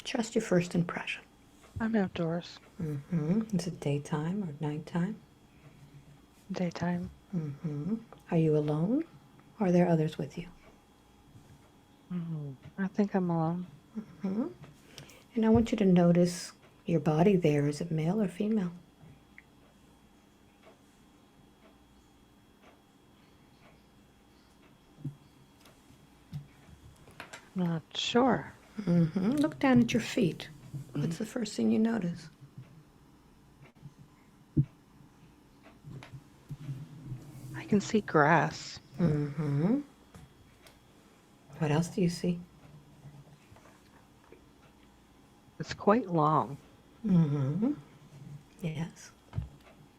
Trust your first impression. I'm outdoors. Is it daytime or nighttime? Daytime. Are you alone? Or are there others with you? I think I'm alone. And I want you to notice your body there. Is it male or female? Not sure. Look down at your feet. What's the first thing you notice? I can see grass. What else do you see? It's quite long, Yes.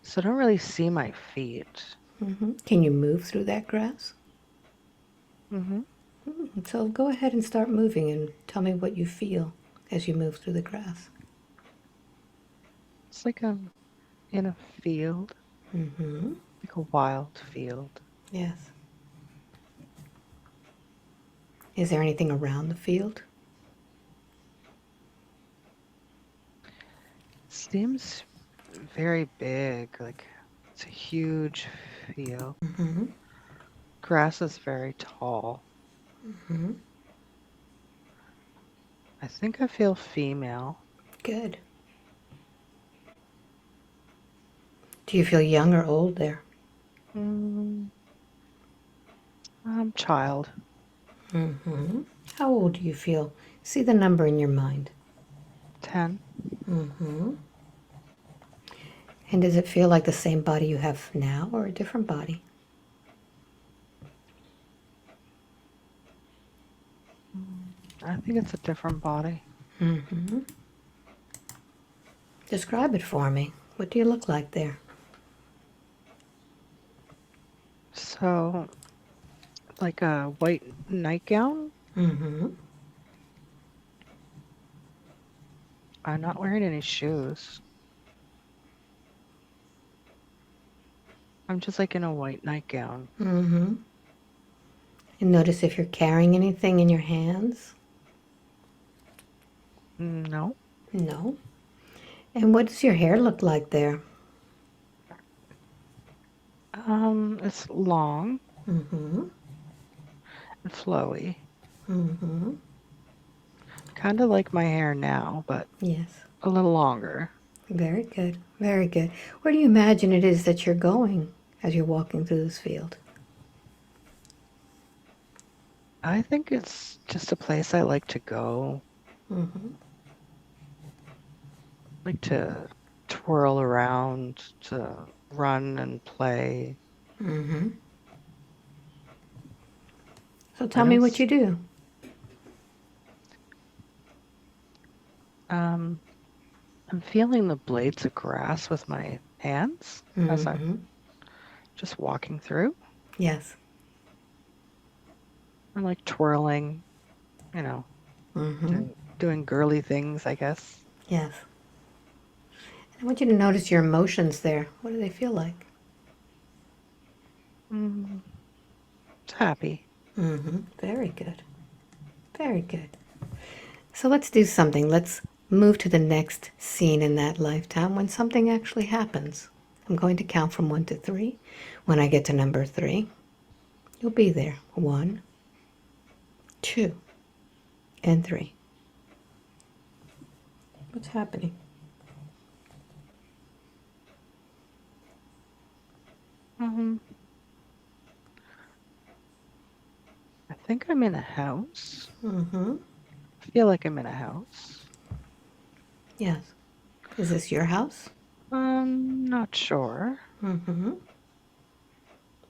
so I don't really see my feet. Can you move through that grass? Mm-hmm. So go ahead and start moving and tell me what you feel as you move through the grass. It's like I'm in a field, like a wild field. Yes. Is there anything around the field? Seems very big, like it's a huge field. Grass is very tall. I think I feel female. Good. Do you feel young or old there? I'm child. How old do you feel? See the number in your mind. 10. And does it feel like the same body you have now or a different body? I think it's a different body. Describe it for me. What do you look like there? So, like a white nightgown. I'm not wearing any shoes. I'm just like in a white nightgown. And notice if you're carrying anything in your hands. No. No. And what does your hair look like there? It's long Mm-hmm. and flowy. Mm-hmm. Kind of like my hair now, but Yes. a little longer. Very good. Very good. Where do you imagine it is that you're going as you're walking through this field? I think it's just a place I like to go. Like to twirl around, to run and play. So tell me what you do. I'm feeling the blades of grass with my hands as I'm just walking through. Yes. I'm like twirling, you know, doing girly things, I guess. Yes. I want you to notice your emotions there. What do they feel like? It's happy. Very good. Very good. So let's do something. Let's move to the next scene in that lifetime when something actually happens. I'm going to count from 1 to 3. When I get to number 3, you'll be there. 1, 2, and 3. What's happening? I think I'm in a house. Mm-hmm. I feel like I'm in a house. Yes. Is this your house? Not sure. Mm-hmm.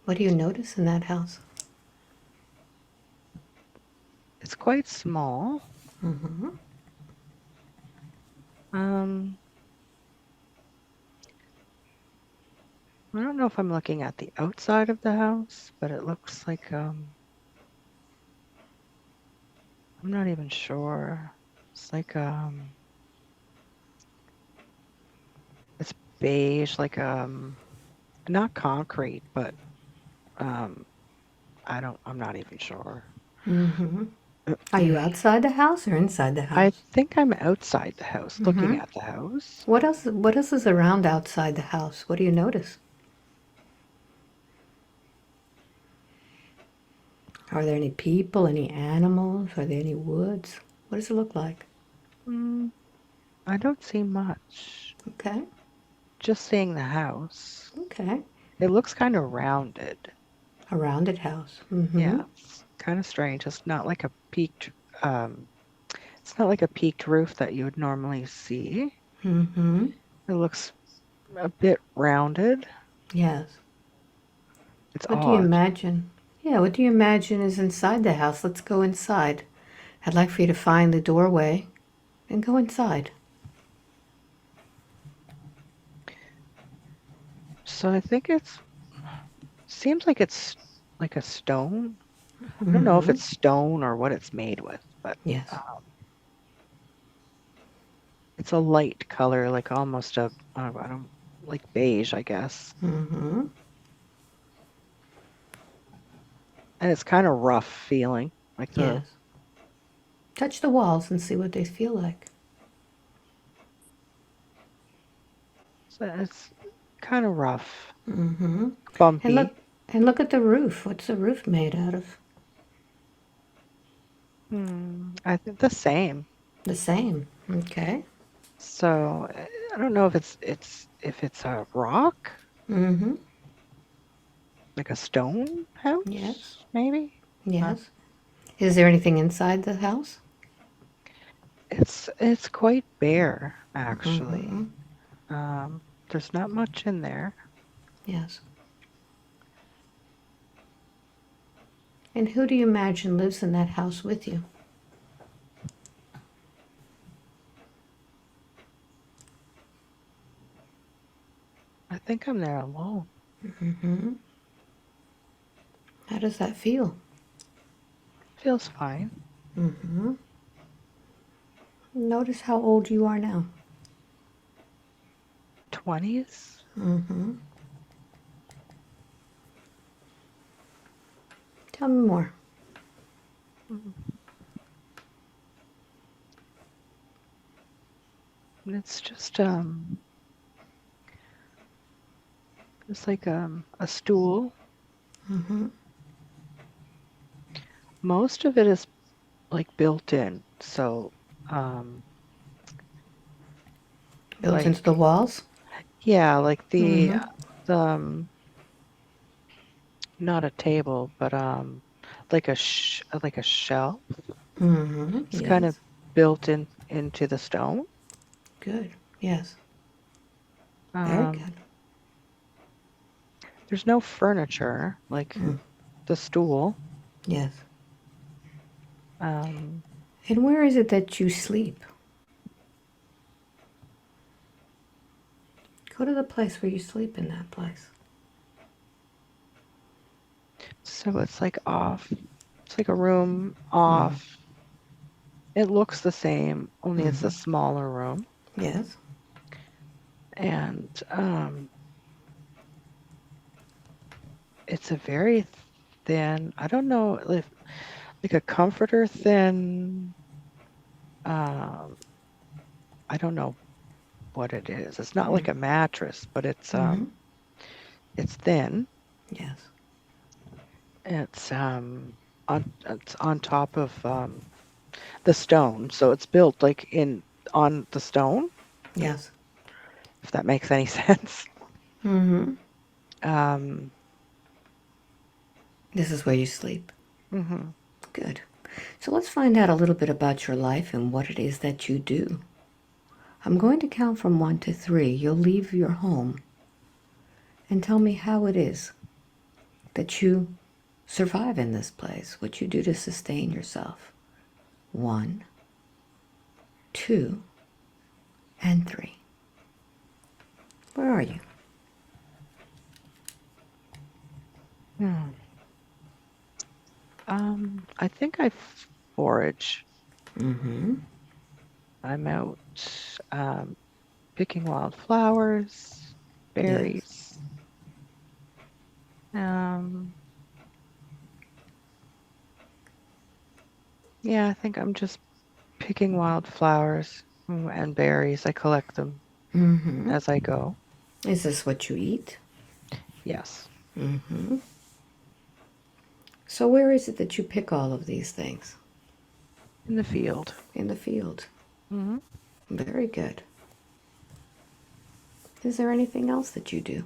What do you notice in that house? It's quite small. Mm-hmm. I don't know if I'm looking at the outside of the house, but it looks like I'm not even sure. It's like it's beige, like not concrete, but I'm not even sure. Mm-hmm. Are you outside the house or inside the I house? think I'm outside the house, looking at the house. What else is around outside the house? What do you notice? Are there any people, any animals? Are there any woods? What does it look like? Mm, I don't see much. Okay, Just seeing the house. okay. It looks kind of rounded. A rounded house. Mm-hmm. Yeah, it's kind of strange. Um, it's not like a peaked roof that you would normally see. Mm-hmm. It looks a bit rounded. Yes. It's What do you odd. imagine? Yeah, what do you imagine is inside the house? Let's go inside. I'd like for you to find the doorway and go inside. So I think seems like it's like a stone. I don't know if it's stone or what it's made with, but Yes. um, it's a light color, like almost I don't like beige, I guess. Mm-hmm. And it's kind of rough feeling, like Yes. Touch the walls and see what they feel like. it's kind of rough, Mm-hmm. And bumpy. look at the roof. What's the roof made out of? I think the same. The same. Okay. So I don't know if it's a rock, Mm-hmm. like a stone Yes. house, maybe. Uh, Yes. Is there anything inside the house? it's quite bare, actually. Mm-hmm. There's not much in there. Yes. And who do you imagine lives in that house with you? I think I'm there alone. Mm-hmm. How does that feel? Feels fine. Mm-hmm. Notice how old you are now. 20s. Mm-hmm. Tell me more. It's just like a stool. Mm-hmm. Most of it is like built in. So um Built into the like walls? yeah, like Mm-hmm. the not a table, but like a shelf. Mm-hmm. It's kind of Yes. built into the stone. Good. Yes. Very Um good. there's no furniture like the stool. Yes. Um And where is it that you sleep? Go to the place where you sleep in that place. so it's like off. It's like a room off. It looks the same, only it's a smaller room. Yes. And it's a very thin, I don't know if like a comforter thin, um, I don't know what it is. It's not like a mattress, but it's thin. Yes. It's on top of the stone. So it's built like in on the stone, Yes. if that makes any sense. Mm-hmm. Um, This is where you sleep. mhm. Good. So let's find out a little bit about your life and what it is that you do. I'm going to count from 1 to 3. You'll leave your home and tell me how it is that you survive in this place, what you do to sustain yourself. 1, 2, and 3. Where are you? Hmm. I think I forage. Mm-hmm. I'm out um, picking wild flowers, Yes. berries. Um, Yeah, I think I'm just picking wildflowers and berries. I collect them Mm-hmm. as I go. Is this what you eat? Yes. Mm-hmm. So where is it that you pick all of these things? In the field. In the field. Hmm. Very good. Is there anything else that you do?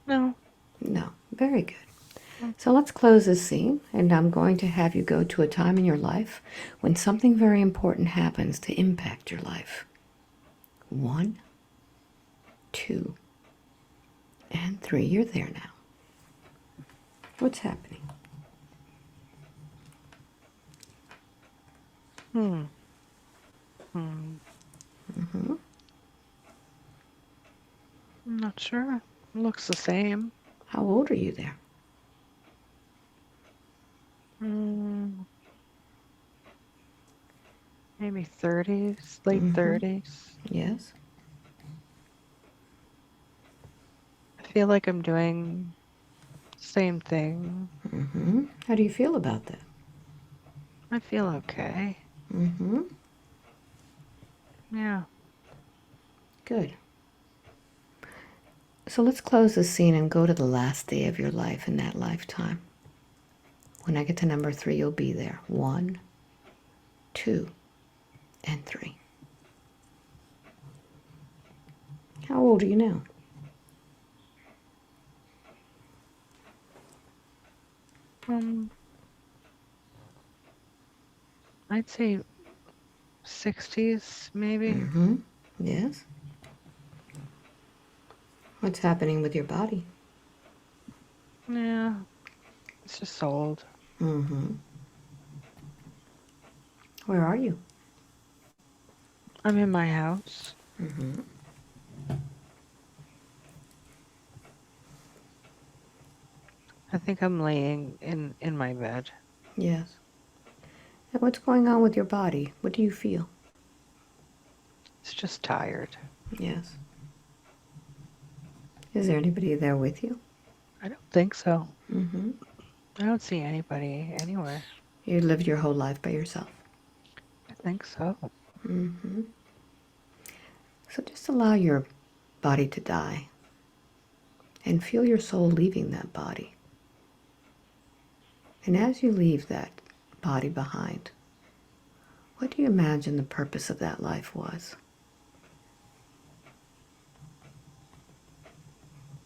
No. No. Very good. Mm. So let's close this scene, and I'm going to have you go to a time in your life when something very important happens to impact your life. 1, 2, and 3. You're there now. What's happening? Hmm. Hmm. Mm-hmm. I'm not sure. It looks the same. How old are you there? Mm, maybe 30s, late Mm-hmm. 30s. Yes. I feel like I'm doing the same thing. Mm-hmm. How do you feel about that? I feel okay. Mm-hmm. Yeah. Good. So let's close this scene and go to the last day of your life in that lifetime. When I get to number 3, you'll be there. 1, 2, and 3. How old are you now? Um, I'd say 60s, maybe. Mm-hmm. Yes. What's happening with your body? Yeah. It's just old. Mm-hmm. Where are you? I'm in my house. Mm-hmm. I think I'm laying in my bed. Yes. And what's going on with your body? What do you feel? It's just tired. Yes. Is there anybody there with you? I don't think so. Mm-hmm. I don't see anybody anywhere. You lived your whole life by yourself. I think so. Mm-hmm. So just allow your body to die and feel your soul leaving that body. And as you leave that body behind, what do you imagine the purpose of that life was?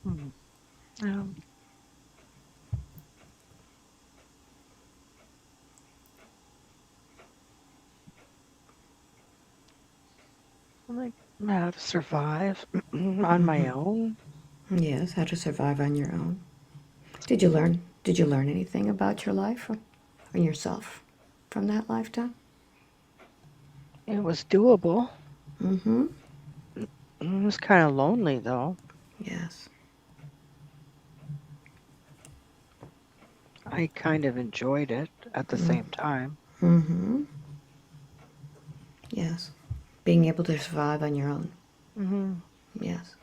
Hmm. Um, like how to survive on my Mm-hmm. own. Yes, how to survive on your own. Did you learn anything about your life or yourself from that lifetime? It was doable. Mm-hmm. It was kind of lonely though. Yes. I kind of enjoyed it at the same time. Mm-hmm. Yes. Being able to survive on your own. Mm-hmm. Yes.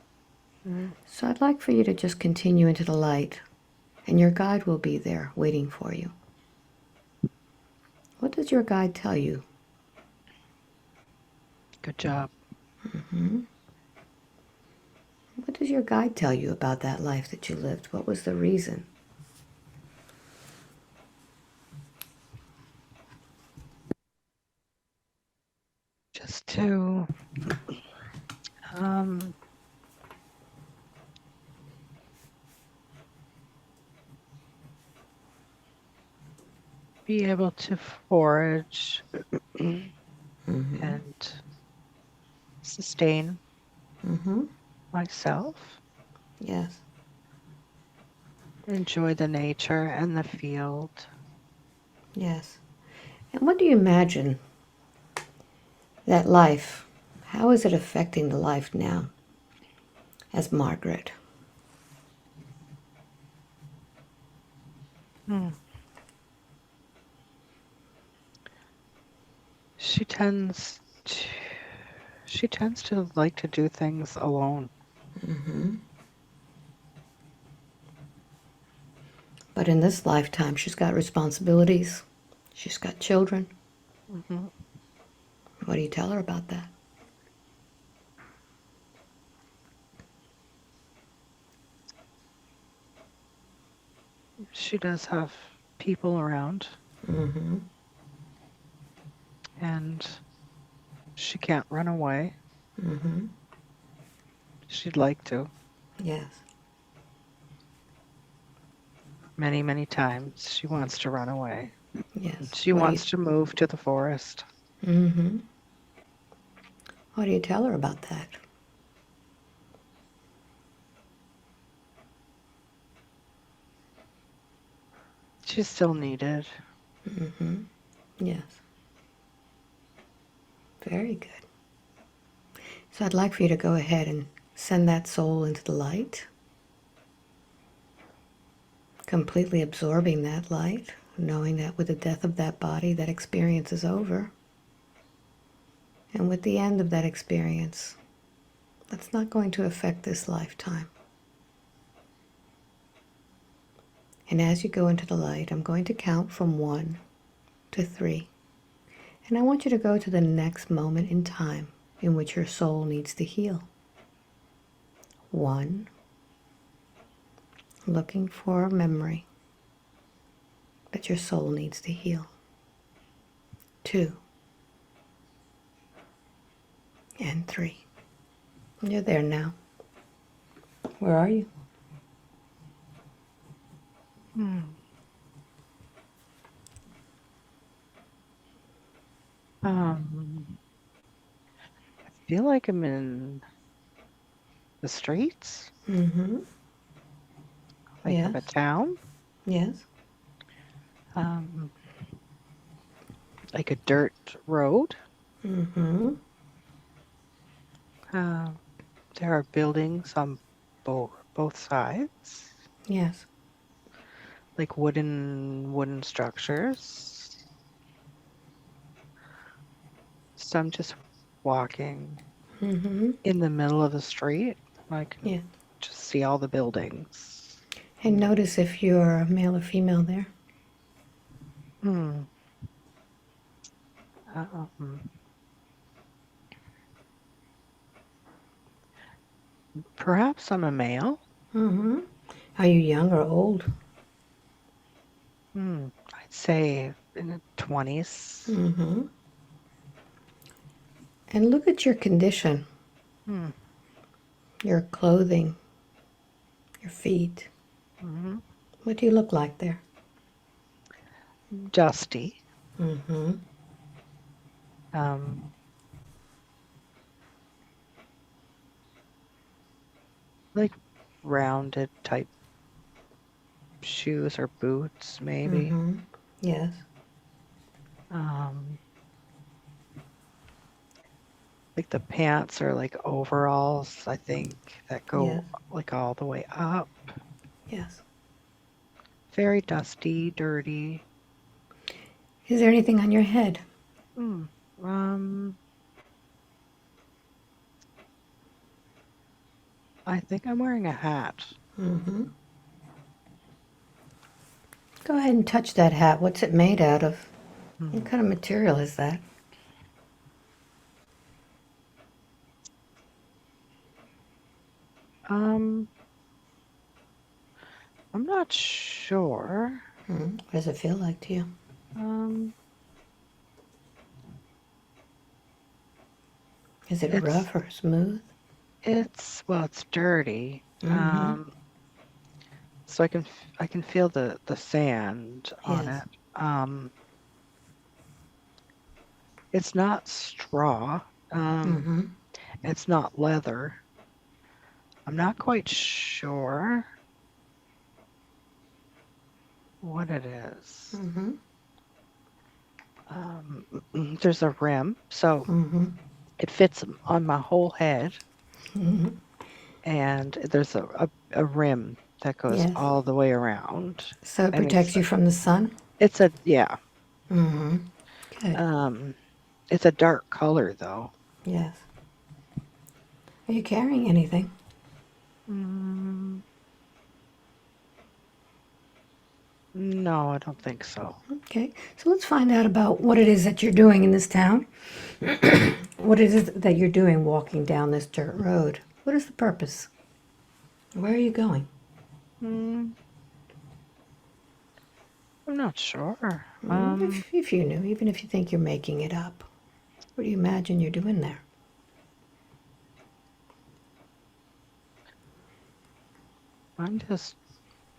Mm-hmm. So I'd like for you to just continue into the light, and your guide will be there waiting for you. What does your guide tell you? Good job. Hmm. What does your guide tell you about that life that you lived? What was the reason? Just to um, be able to forage Mm-hmm. and sustain Mm-hmm. myself, Yes. enjoy the nature and the field. Yes. And what do you imagine that life, how is it affecting the life now as Margaret? Hmm. She tends to, she tends to like to do things alone. Mm-hmm. But in this lifetime, she's got responsibilities. She's got children. Mm-hmm. What do you tell her about that? She does have people around, Mm-hmm. and she can't run away. Mm-hmm. She'd like to. Yes. Many, many times she wants to run away. Yes. She wants to move to the forest. Mm-hmm. What do you tell her about that? She's still needed. Mm-hmm. Yes. Very good. So I'd like for you to go ahead and send that soul into the light, completely absorbing that light, knowing that with the death of that body, that experience is over. And with the end of that experience, that's not going to affect this lifetime. And as you go into the light, I'm going to count from 1 to 3. And I want you to go to the next moment in time in which your soul needs to heal. 1, looking for a memory that your soul needs to heal. 2, and 3. You're there now. Where are you? Hmm. I feel like I'm in the streets, Mm-hmm. like Yes. of a town, Yes. um, like a dirt road. Mm-hmm. Uh, there are buildings on both sides, Yes. like wooden structures. So I'm just walking Mm-hmm. in the middle of the street. I can Yeah. just see all the buildings. And notice if you're male or female there. Hmm. Um, Perhaps I'm a male. Mm-hmm. Are you young or old? I'd say in the 20s. Mm-hmm. And look at your condition, Hmm. your clothing, your feet. hmm What do you look like there? Dusty. Mm-hmm. Um, like rounded type shoes or boots, maybe. Mm-hmm. Yes. Um, like the pants are like overalls, I think, that Yes. go like all the way up. Yes. Very dusty, dirty. Is there anything on your head? Hmm. Um, I think I'm wearing a hat. Mm-hmm. Go ahead and touch that hat. What's it made out of? What Hmm. kind of material is that? Um, I'm not sure. What does it feel like to you? Um, Is it it's rough or smooth? it's dirty. Mm-hmm. So I can feel the sand on Yes. it. Um, it's not straw. Um, Mm-hmm. it's not leather. I'm not quite sure what it is. Mm-hmm. Um, there's a rim, so Mm-hmm. it fits on my whole head, Mm-hmm. and there's a rim that goes Yes. all the way around, So it and protects you from the sun? it's a yeah. Mm-hmm. Good. Um, it's a dark color though. Yes. Are you carrying anything? Mm, No, I don't think so. Okay, so let's find out about what it is that you're doing in this town. What it is that you're doing walking down this dirt road. What is the purpose? Where are you going? Mm, I'm not sure. If you knew, even if you think you're making it up, what do you imagine you're doing there? I'm just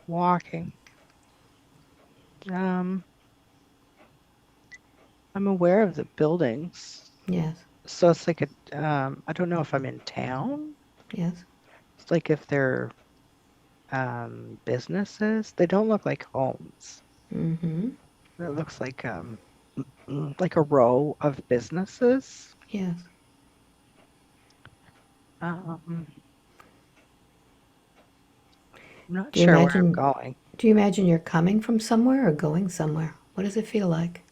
walking. Um, I'm aware of the buildings. Yes, So it's like I don't know if I'm in town. yes. It's like if they're businesses. They don't look like homes. Mm-hmm. It looks like a row of businesses. Yes. I'm not Do you sure where I'm imagine going. do you imagine you're coming from somewhere or going somewhere? What does it feel like?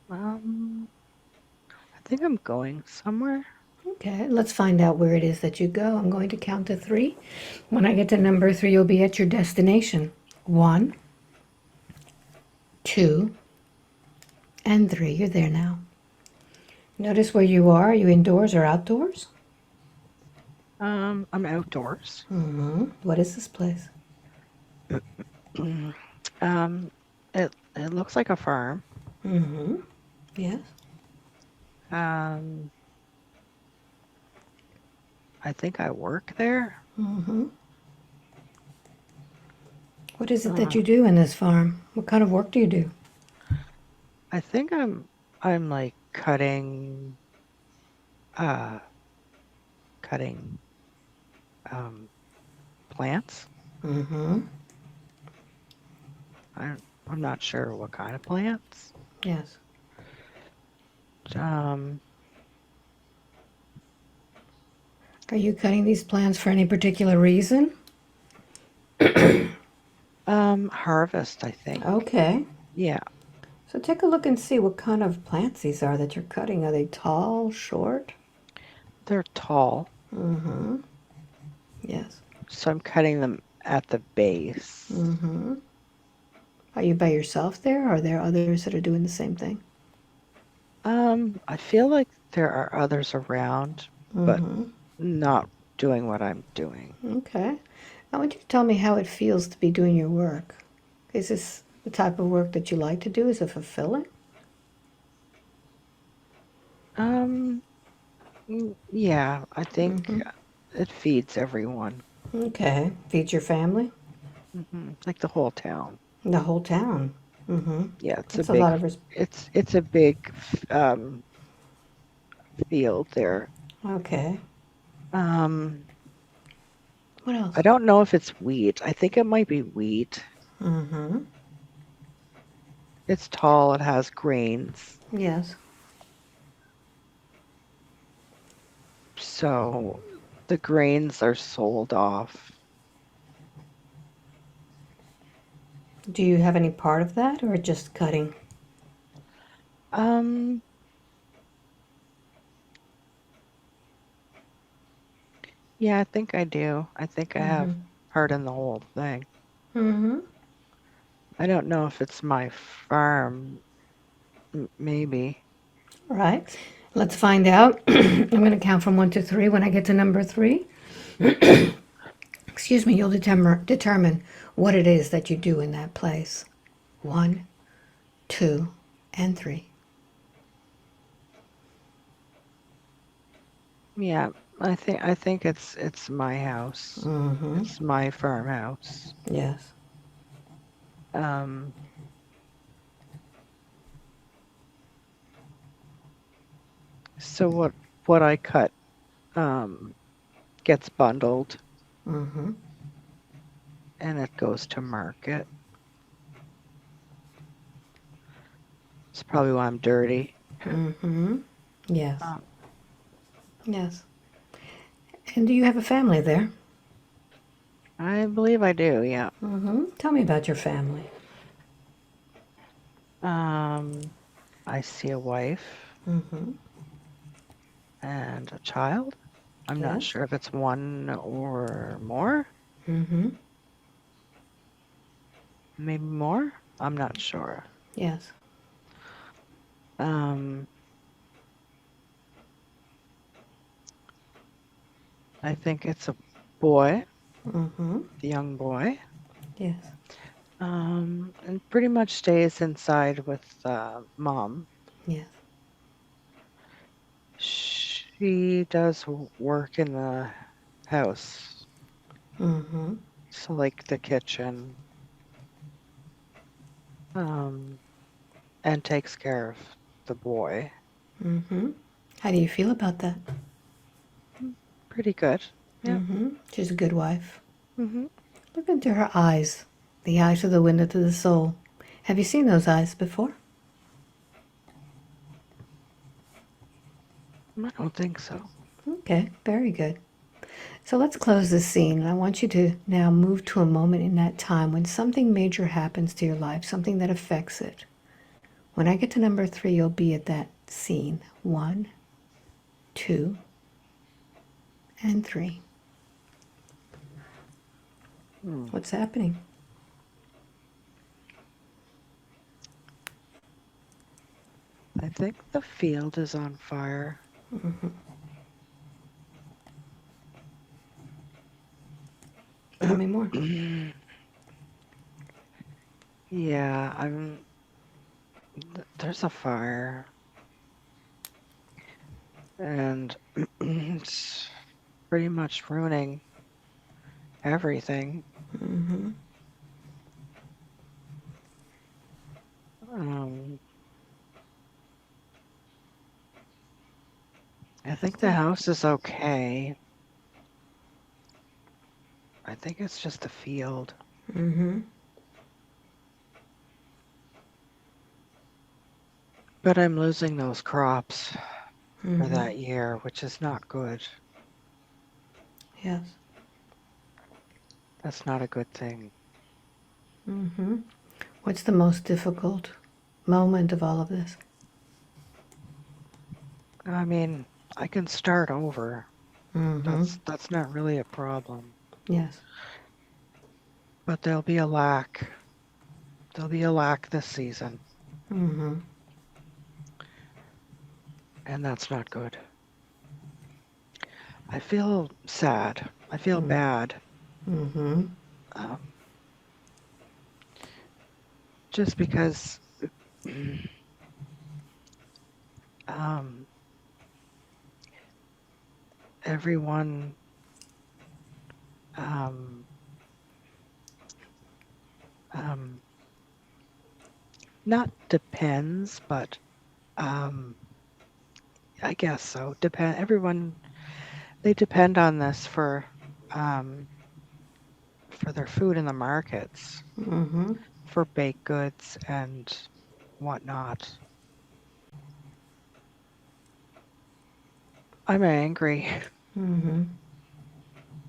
I think I'm going somewhere. Okay, let's find out where it is that you go. I'm going to count to 3. When I get to number 3, you'll be at your destination. 1, 2, and 3. You're there now. Notice where you are. Are you indoors or outdoors? I'm outdoors. What is this place? Um, it looks like a farm. Yes. Um, I think I work there. What is it that Uh, you do in this farm? What kind of work do you do? I think I'm like uh cutting um plants. I'm not sure what kind of plants. Yes. Um, Are you cutting these plants for any particular reason? harvest, I think. Okay. Yeah, So take a look and see what kind of plants these are that you're cutting. Are they tall, short? they're tall, Yes. so I'm cutting them at the base. Are you by yourself there, or are there others that are doing the same thing? I feel like there are others around, but not doing what I'm doing. Okay. I want you to tell me how it feels to be doing your work. Is this the type of work that you like to do? Is it fulfilling? Um, yeah, I think it feeds everyone. Okay. Feed your family? Like the whole town. The whole town. Yeah, That's a lot of it's a big field there. Okay. Um, What else? I don't know if it's wheat. I think it might be wheat. It's tall, it has grains. Yes. So the grains are sold off. Do you have any part of that, or just cutting? Um, yeah, I think I do. I think I have part in the whole thing. I don't know if it's my farm. Maybe. All right. Let's find out. I'm going to count from 1 to 3. When I get to number 3, excuse me, you'll determine what it is that you do in that place. 1, 2, and 3. Yeah, I think it's my house. It's my farmhouse. Yes. Um, so what I cut gets bundled and it goes to market. It's probably why I'm dirty. Yes. Um, Yes. And do you have a family there? I believe I do, yeah. Tell me about your family. I see a wife and a child. I'm not Yes. sure if it's one or more. Mm-hmm. Maybe more. I'm not sure. Yes. I think it's a boy, Mm-hmm. the young boy, Yes. and pretty much stays inside with mom. Yes. She does work in the house, Mm-hmm. so like the kitchen, and takes care of the boy. Mm-hmm. How do you feel about that? Pretty good. Yeah. Mm-hmm. She's a good wife. Hmm. Look into her eyes. The eyes are the window to the soul. Have you seen those eyes before? I don't think so. Okay, very good. So let's close this scene. I want you to now move to a moment in that time when something major happens to your life, something that affects it. When I get to number 3, you'll be at that scene. 1, 2, and 3. What's happening? I think the field is on fire. Tell me more. Yeah, there's a fire, and it's pretty much ruining everything. Mm-hmm. I think the house is okay. I think it's just a field. Mm-hmm. But I'm losing those crops for Mm-hmm. that year, which is not good. Yes. That's not a good thing. Mm-hmm. What's the most difficult moment of all of this? I mean, I can start over. Mm-hmm. That's not really a problem. Yes. But there'll be a lack. There'll be a lack this season, Mm-hmm. and that's not good. I feel sad. I feel bad. Mm-hmm. Um, just because um, everyone um, not depends, but I guess so. Everyone, they depend on this for their food in the markets, Mm-hmm. for baked goods and whatnot. I'm angry. Mm-hmm.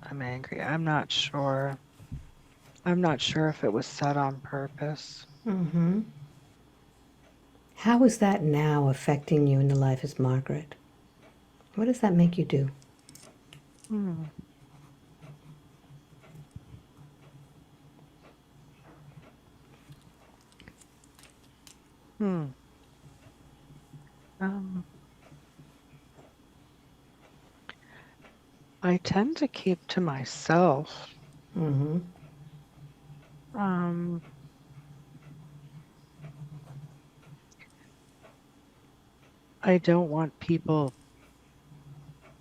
I'm angry. I'm not sure. I'm not sure if it was said on purpose. Mm-hmm. How is that now affecting you in the life as Margaret? What does that make you do? Hmm. Hmm. Um, I tend to keep to myself. Mm-hmm. Um, I don't want people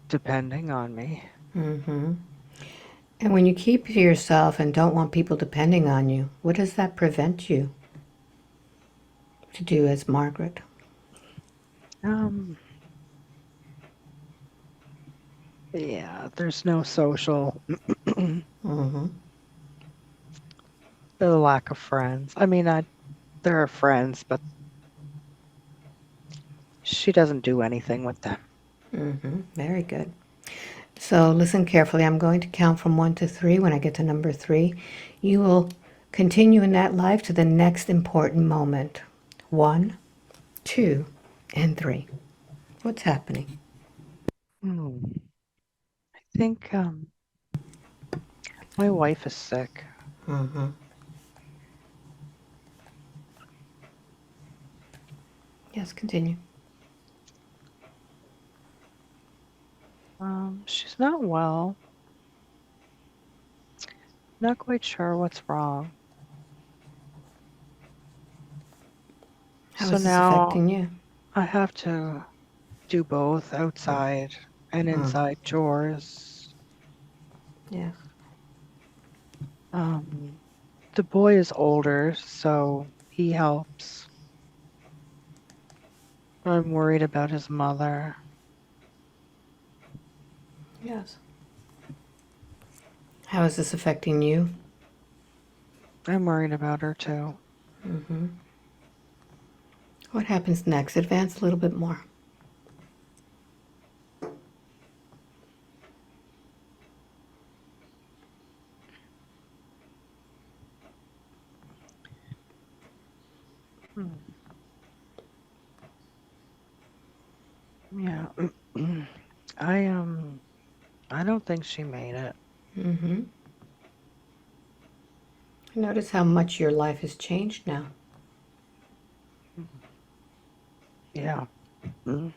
depending on me. Mm-hmm. And when you keep to yourself and don't want people depending on you, what does that prevent you to do as Margaret? Yeah, there's no social, Mm-hmm. the lack of friends. I mean, there are friends, but she doesn't do anything with them. Mm-hmm. Very good. So listen carefully. I'm going to count from 1 to 3. When I get to number 3, you will continue in that life to the next important moment. 1, 2, and 3. What's happening? Hmm. I think my wife is sick. Mm-hmm. Yes, continue. She's not well. Not quite sure what's wrong. How So is this now affecting you? I have to do both outside and Mm. inside chores. Yes. The boy is older, so he helps. I'm worried about his mother. Yes. How is this affecting you? I'm worried about her too. Mm-hmm. What happens next? Advance a little bit more. Hmm. Yeah. I don't think she made it. Mm-hmm. Notice how much your life has changed now. Yeah. Mm.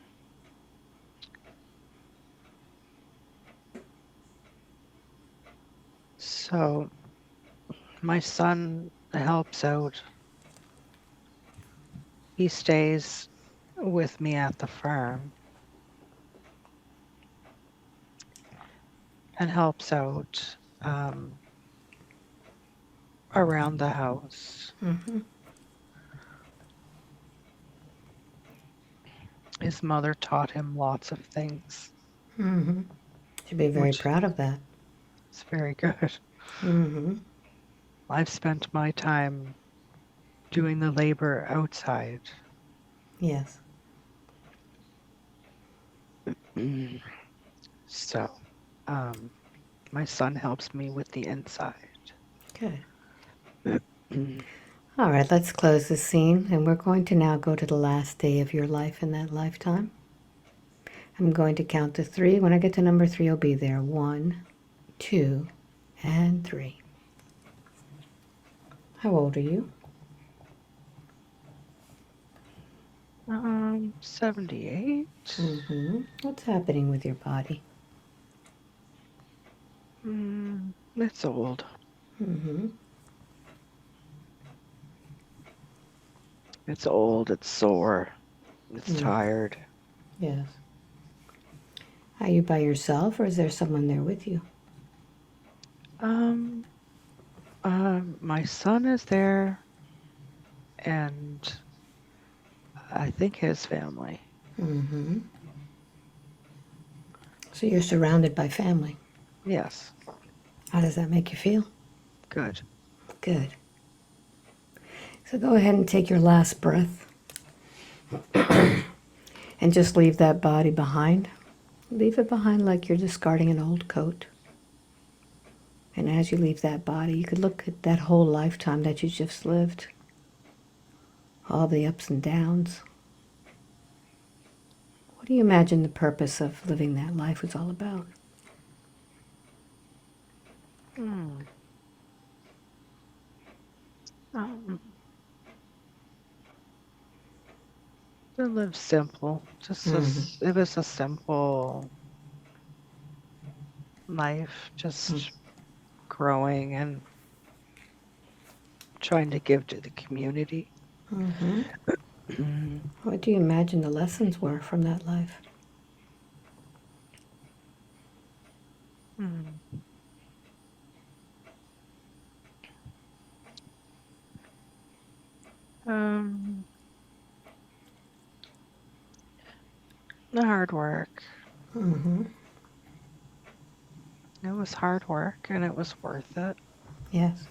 So my son helps out. He stays with me at the farm and helps out around the house. Mm-hmm. His mother taught him lots of things, Mm-hmm. Should be very which proud of that. is very good. Mm-hmm. I've spent my time doing the labor outside. Yes. Mm. So, my son helps me with the inside. Good. Mm. All right, let's close this scene, and we're going to now go to the last day of your life in that lifetime. I'm going to count to 3. When I get to number 3, I'll be there. 1, 2, and 3. How old are you? 78. Mm-hmm. What's happening with your body? It's old. Mm-hmm. It's old. It's sore. It's Mm. tired. Yes. Are you by yourself, or is there someone there with you? Um, my son is there, and I think his family. Mm-hmm. So you're surrounded by family. Yes, How does that make you feel? good. Good. So go ahead and take your last breath and just leave that body behind. Leave it behind like you're discarding an old coat. And as you leave that body, you could look at that whole lifetime that you just lived, all the ups and downs. What do you imagine the purpose of living that life was all about? Hmm. Um, to live simple. Mm-hmm. It was a simple life, just growing and trying to give to the community. Mm-hmm. Mm. What do you imagine the lessons were from that life? Mm. Um, the hard work. Mm-hmm. It was hard work and it was worth it. Yes.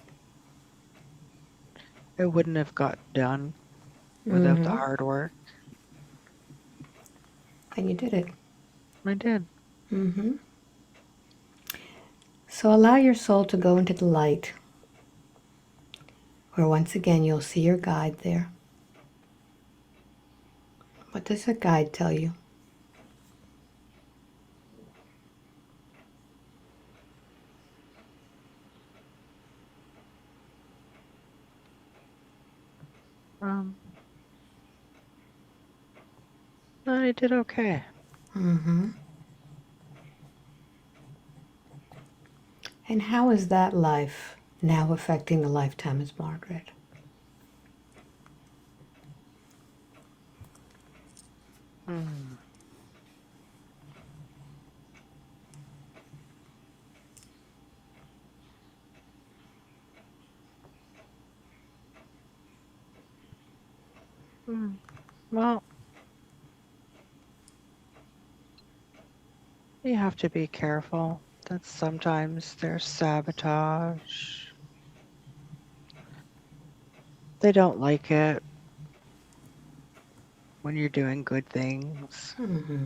It wouldn't have got done without the Mm-hmm. hard work. And you did it. I did. Mm-hmm. So allow your soul to go into the light, where once again you'll see your guide there. What does the guide tell you? I did okay. Mm-hmm. And how is that life now affecting the lifetime as Margaret? Mm. Mm. Well, you have to be careful that sometimes there's sabotage. They don't like it when you're doing good things Mm-hmm.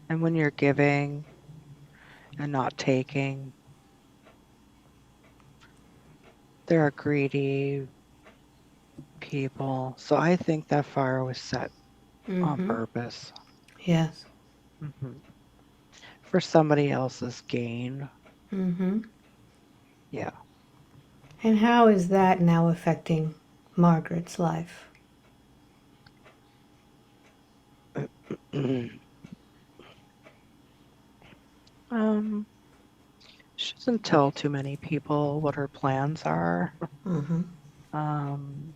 and when you're giving and not taking. They're greedy people. So I think that fire was set on Mm-hmm. purpose. Yes. Hmm. For somebody else's gain. Mm-hmm. Yeah. And how is that now affecting Margaret's life? um, she doesn't tell too many people what her plans are. Mm-hmm. Um,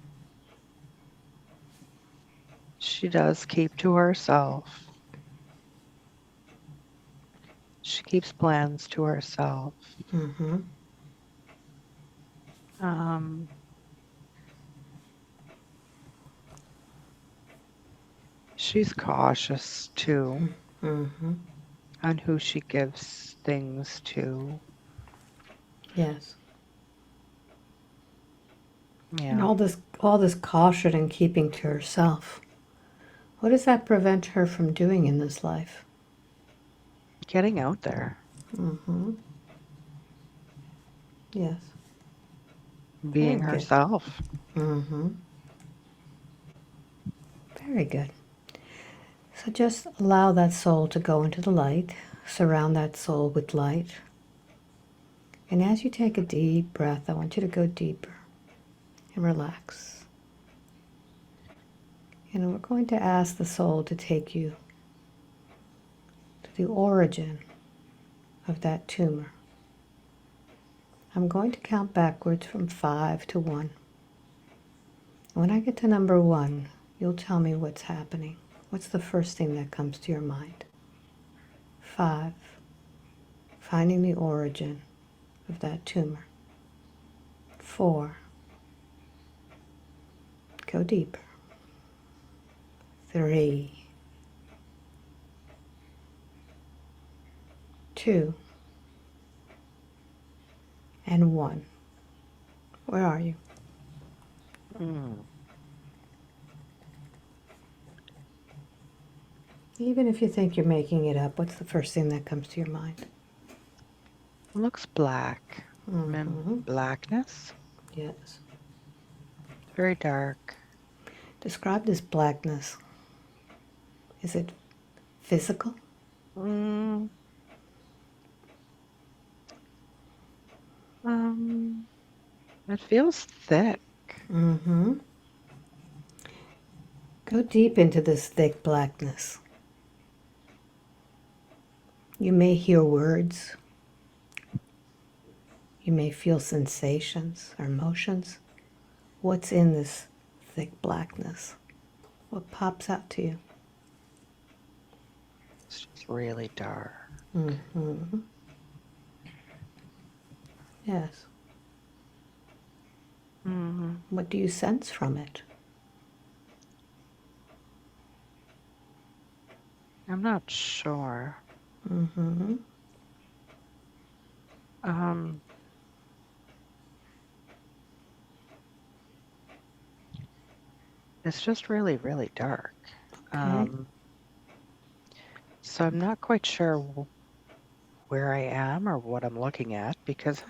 she does keep to herself. She keeps plans to herself. Mm-hmm. Um, she's cautious too Mm-hmm. on who she gives things to. Yes. And Yeah. all this caution and keeping to herself. What does that prevent her from doing in this life? Getting out there, Mm-hmm. Yes. Very being good. herself. Mm-hmm. Very good. So just allow that soul to go into the light. Surround that soul with light. And as you take a deep breath, I want you to go deeper and relax. And we're going to ask the soul to take you to the origin of that tumor. I'm going to count backwards from 5 to 1. When I get to number 1, you'll tell me what's happening. What's the first thing that comes to your mind? 5. Finding the origin of that tumor. 4. Go deeper. 3. 2. And 1. Where are you? Mm. Even if you think you're making it up, what's the first thing that comes to your mind? Looks black. And Mm-hmm. blackness. Yes. Very dark. Describe this blackness. Is it physical? Mm. Um, it feels thick. Mm-hmm. Go deep into this thick blackness. You may hear words. You may feel sensations or emotions. What's in this thick blackness? What pops out to you? It's just really dark. Mm-hmm. Yes. Mm. What do you sense from it? I'm not sure. Mm-hmm. Um, it's just really, really dark. Okay. So I'm not quite sure where I am or what I'm looking at because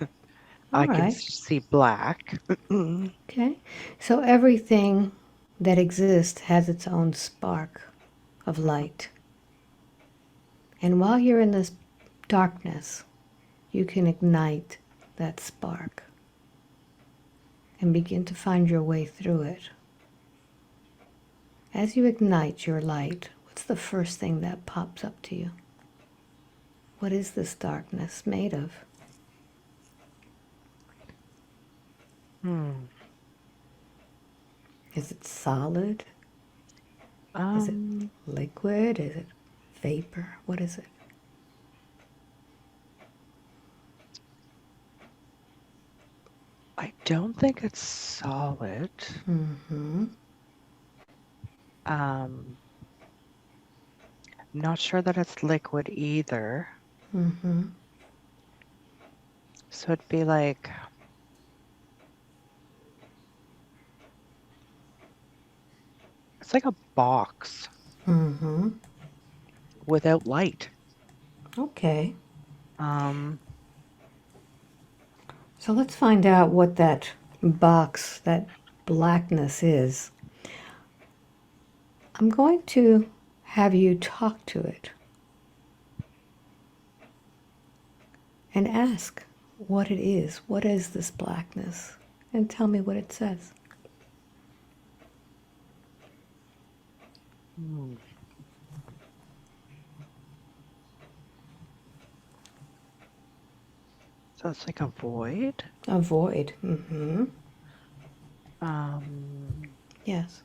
All I can right. see black. Okay. So everything that exists has its own spark of light. And while you're in this darkness, you can ignite that spark and begin to find your way through it. As you ignite your light, what's the first thing that pops up to you? What is this darkness made of? Is it solid? Is it liquid? Is it vapor? What is it? I don't think it's solid. Not sure that it's liquid either. So it'd be like, it's like a box without light. Okay. Um, So let's find out what that box, that blackness is. I'm going to have you talk to it and ask what it is. What is this blackness? And tell me what it says. So it's like a void. A void. Yes.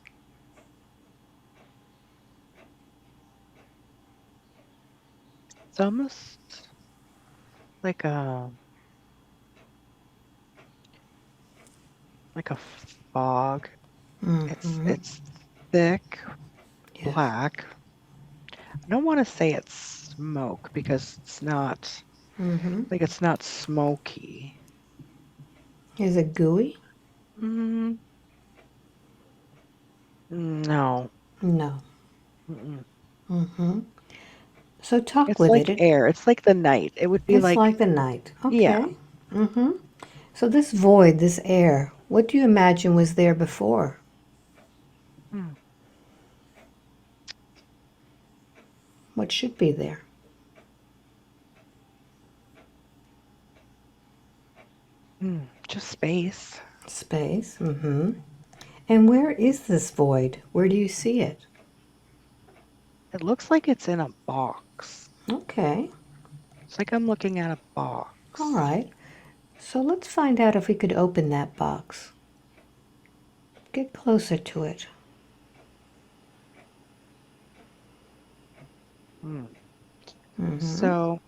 It's almost like a fog. It's thick, Yes. black. I don't want to say it's smoke because it's not like it's not smoky. Is it gooey? No. No. Mm-mm. So talk It's with like it. air. It's like the night. It would be It's like, like the night. yeah. Okay. So this void, this air, what do you imagine was there before? What should be there? Just space. Space. And where is this void? Where do you see it? It looks like it's in a box. Okay. It's like I'm looking at a box. All right. So let's find out if we could open that box. Get closer to it. So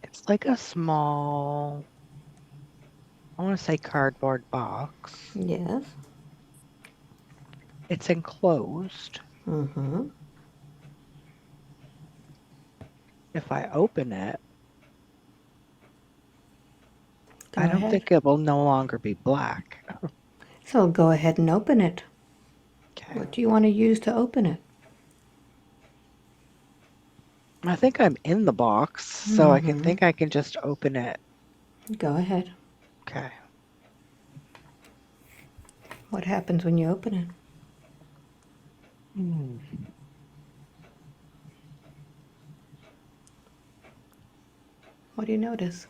it's like a small, I want to say cardboard box. Yes. It's enclosed. If I open it, Go I don't ahead. think it will no longer be black. So go ahead and open it. Okay. What do you want to use to open it? I think I'm in the box, so I think I can just open it. Go ahead. Okay. What happens when you open it? What do you notice?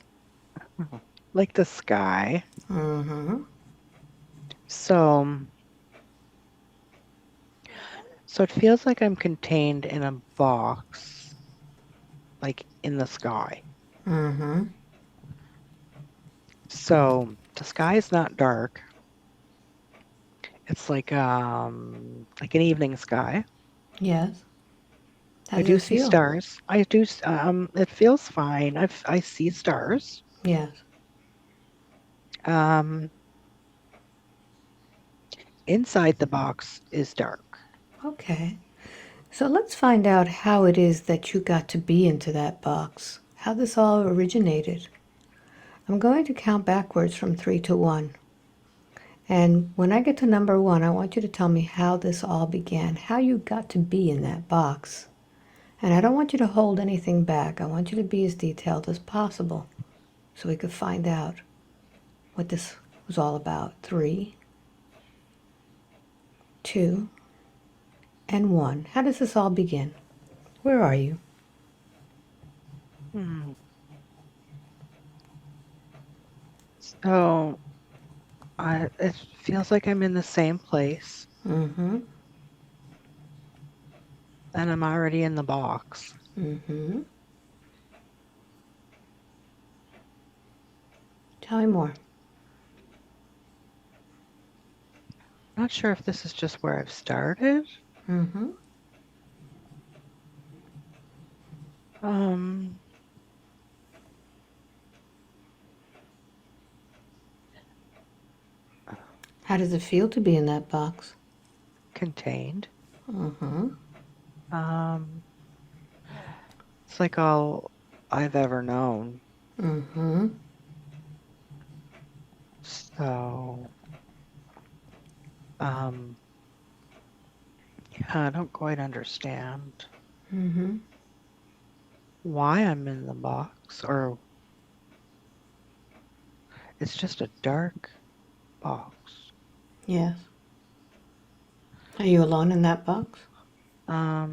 Like the sky. So it feels like I'm contained in a box, like in the sky. So the sky is not dark. It's like an evening sky. Yes. How I does do it see feel? stars. I do. It feels fine. I see stars. Yes. Inside the box is dark. Okay. So let's find out how it is that you got to be into that box, how this all originated. I'm going to count backwards from 3 to 1. And when I get to number 1, I want you to tell me how this all began, how you got to be in that box. And I don't want you to hold anything back. I want you to be as detailed as possible so we could find out what this was all about. 3, 2, and 1. How does this all begin? Where are you? So it feels like I'm in the same place. And I'm already in the box. Mm-hmm. Tell me more. Not sure if this is just where I've started. Mm-hmm. Um, How does it feel to be in that box? Contained. Mm-hmm. Um, it's like all I've ever known. Mm-hmm. So, um, yeah, I don't quite understand Mm-hmm. why I'm in the box, or it's just a dark box. Yes. Are you alone in that box?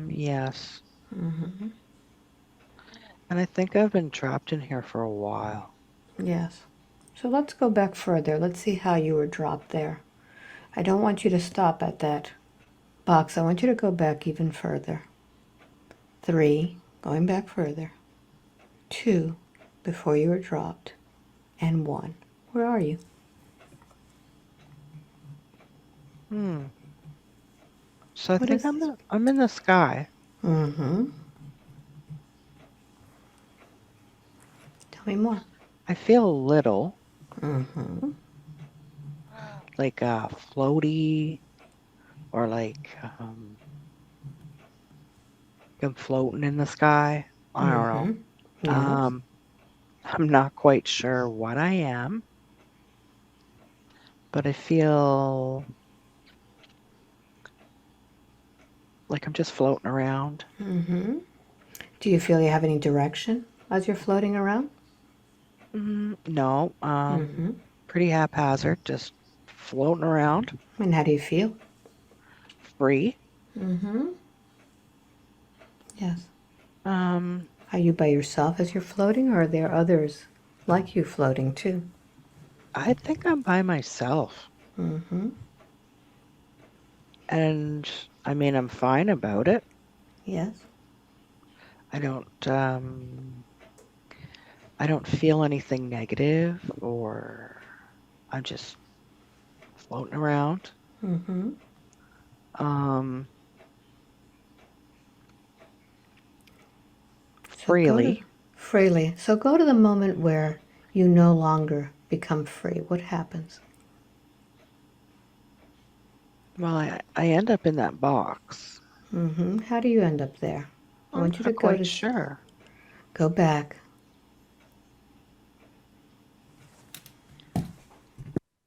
Yes. Mm-hmm. And I think I've been trapped in here for a while. Yes. So let's go back further. Let's see how you were dropped there. I don't want you to stop at that box. I want you to go back even further. 3, going back further. 2, before you were dropped. And 1. Where are you? So I What think is this? I'm in the sky. Mm-hmm. Tell me more. I feel little, Mm-hmm. like floaty, or like I'm floating in the sky. I don't know. Mm-hmm. Yes. Um, I'm not quite sure what I am, but I feel like I'm just floating around. Mm-hmm. Do you feel you have any direction as you're floating around? No, Mm-hmm. pretty haphazard, just floating around, And how do you feel? free. Mm-hmm. Yes. Um, Are you by yourself as you're floating, or are there others like you floating too? I think I'm by myself, Mm-hmm. and I mean, I'm fine about it. Yes. I don't, I don't feel anything negative, or I'm just floating around. Mm-hmm. Um, So go to freely. freely. So go to the moment where you no longer become free. What happens? Well, I end up in that box. Mm-hmm. How do you end up there? I I'm want you to not quite sure. go back.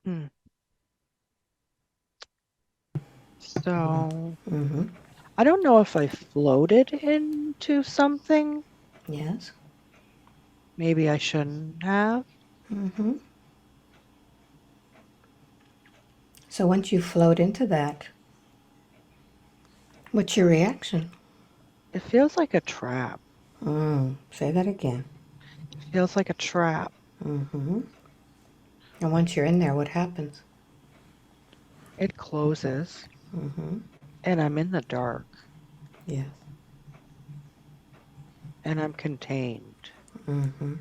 Hmm. So Mm-hmm. I don't know if I floated into something. Yes. Maybe I shouldn't have. Mm-hmm. So once you float into that, what's your reaction? It feels like a trap. Say that again. It feels like a trap. Mm-hmm. And once you're in there, what happens? It closes Mm-hmm. and I'm in the dark Yes. and I'm contained. Mm-hmm.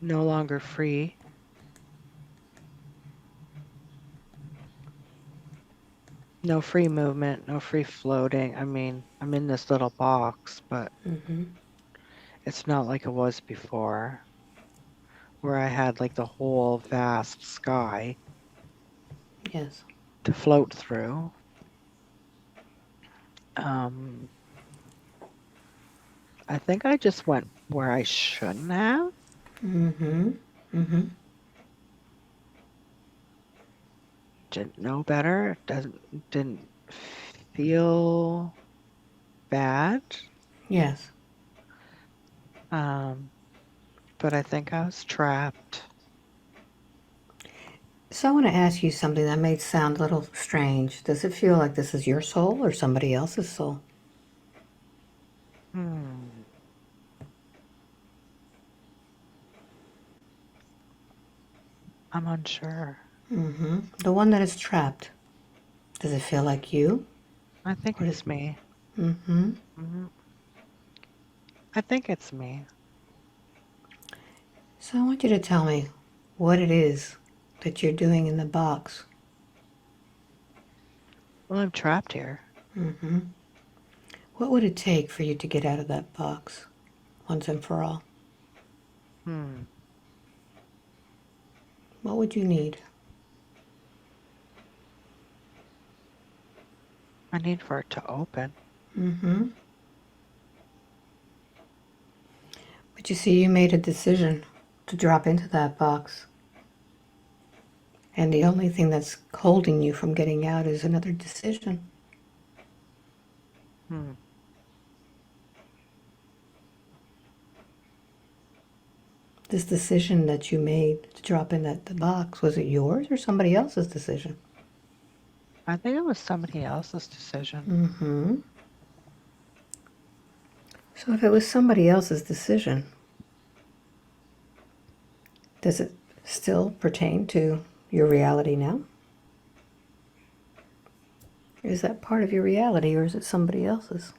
No longer free. No free movement, no free floating. I mean, I'm in this little box, but Mm-hmm. it's not like it was before, where I had like the whole vast sky Yes. to float through. Um, I think I just went where I shouldn't have. Mm-hmm. Mm-hmm. Didn't know better. Didn't feel bad. Yes. Um, but I think I was trapped. So I want to ask you something that may sound a little strange. Does it feel like this is your soul or somebody else's soul? Hmm. I'm unsure. Mm-hmm. The one that is trapped. Does it feel like you? I think Or does, it's me. Mm-hmm. Hmm. I think it's me. So I want you to tell me what it is that you're doing in the box. Well, I'm trapped here. Mm-hmm. What would it take for you to get out of that box once and for all? Hmm. What would you need? I need for it to open. Mm-hmm. But you see, you made a decision to drop into that box. And the only thing that's holding you from getting out is another decision. Hmm. This decision that you made to drop in the box, was it yours or somebody else's decision? I think it was somebody else's decision. Mm-hmm. So if it was somebody else's decision, does it still pertain to your reality now? Is that part of your reality or is it somebody else's?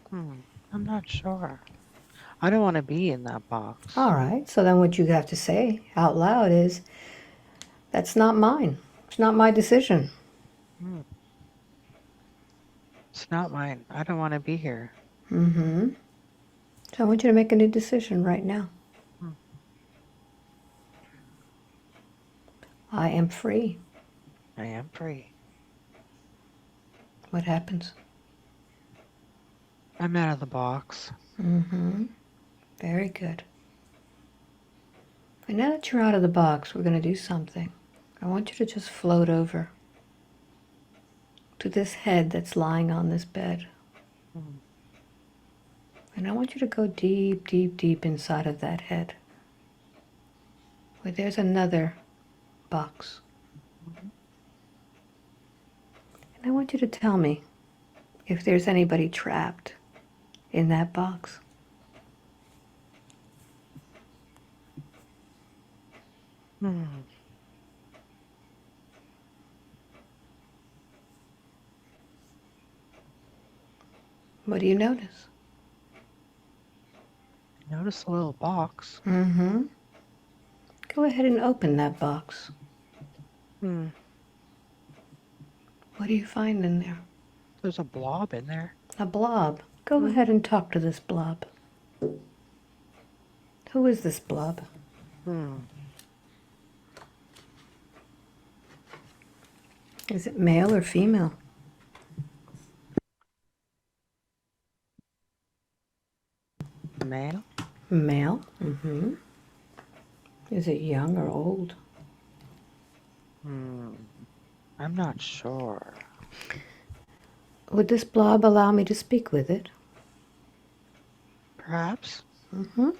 Hmm. I'm not sure. I don't want to be in that box. All right, so then what you have to say out loud is, that's not mine. It's not my decision. Hmm. It's not mine. I don't want to be here. Mm-hmm. So I want you to make a new decision right now. Hmm. I am free. I am free. What happens? I'm out of the box. Mm-hmm. Very good. And now that you're out of the box, we're going to do something. I want you to just float over to this head that's lying on this bed. Hmm. And I want you to go deep, deep, deep inside of that head, where there's another box. Mhm. And I want you to tell me if there's anybody trapped in that box. Hmm. What do you notice? Notice a little box. Mm-hmm. Go ahead and open that box. Hmm. What do you find in there? There's a blob in there. A blob. Go Hmm. ahead and talk to this blob. Who is this blob? Hmm. Is it male or female? Male? Male. Mm-hmm. Is it young or old? Hmm. I'm not sure. Would this blob allow me to speak with it? Perhaps? Mm-hmm.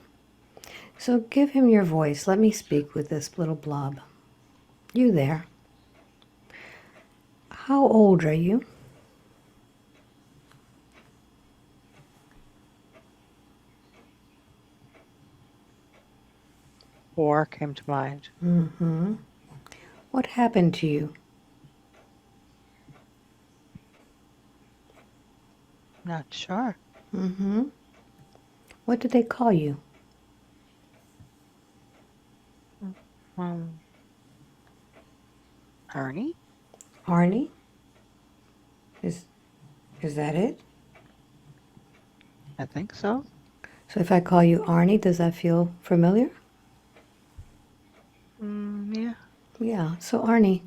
So give him your voice. Let me speak with this little blob. You there. How old are you? War came to mind. Mm-hmm. What happened to you? Not sure. Mm-hmm. What did they call you? Um, Ernie? Arnie? Is is that it? I think so. So if I call you Arnie, does that feel familiar? Yeah. Yeah. So Arnie,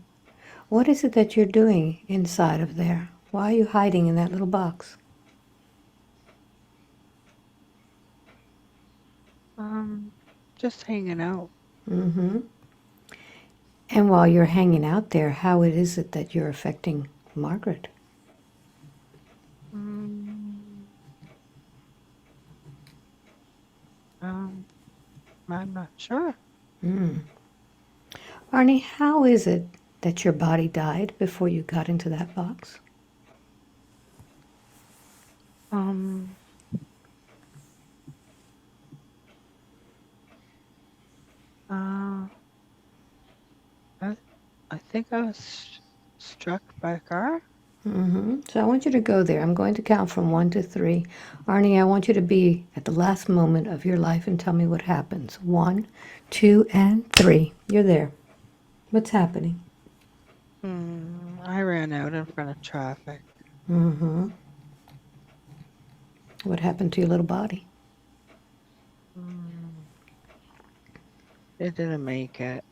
what is it that you're doing inside of there? Why are you hiding in that little box? Just hanging out. Mm-hmm. And while you're hanging out there, how is it that you're affecting Margaret? Mm, um, I'm not sure. Mm. Arnie, how is it that your body died before you got into that box? Um, uh, I, I think I was struck by a car. So I want you to go there. I'm going to count from 1 to 3. Arnie, I want you to be at the last moment of your life and tell me what happens. 1, 2, and 3. You're there. What's happening? I ran out in front of traffic. What happened to your little body? It didn't make it.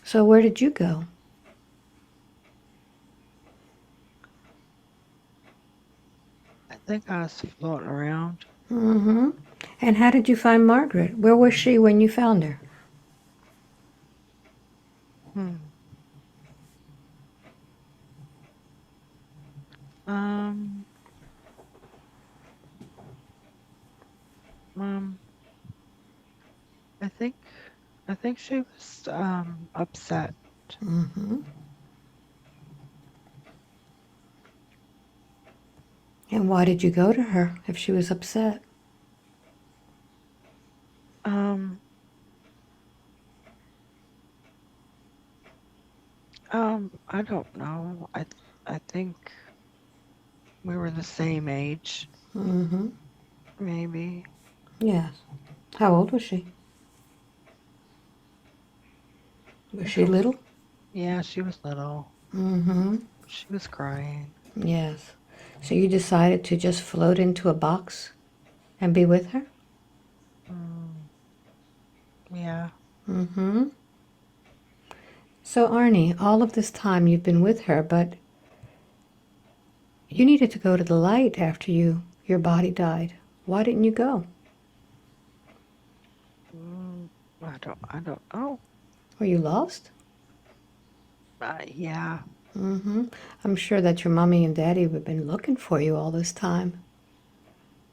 So where did you go? I think I was floating around. And how did you find Margaret? Where was she when you found her? Hmm. I think she was upset. And why did you go to her if she was upset? I don't know. I think we were the same age. Maybe. Yes. How old was she? Was she little? Yeah, she was little. She was crying. Yes. So you decided to just float into a box and be with her? Yeah. So Arnie, all of this time you've been with her, but you needed to go to the light after your body died. Why didn't you go? I don't know. Were you lost? Yeah. I'm sure that your mommy and daddy have been looking for you all this time.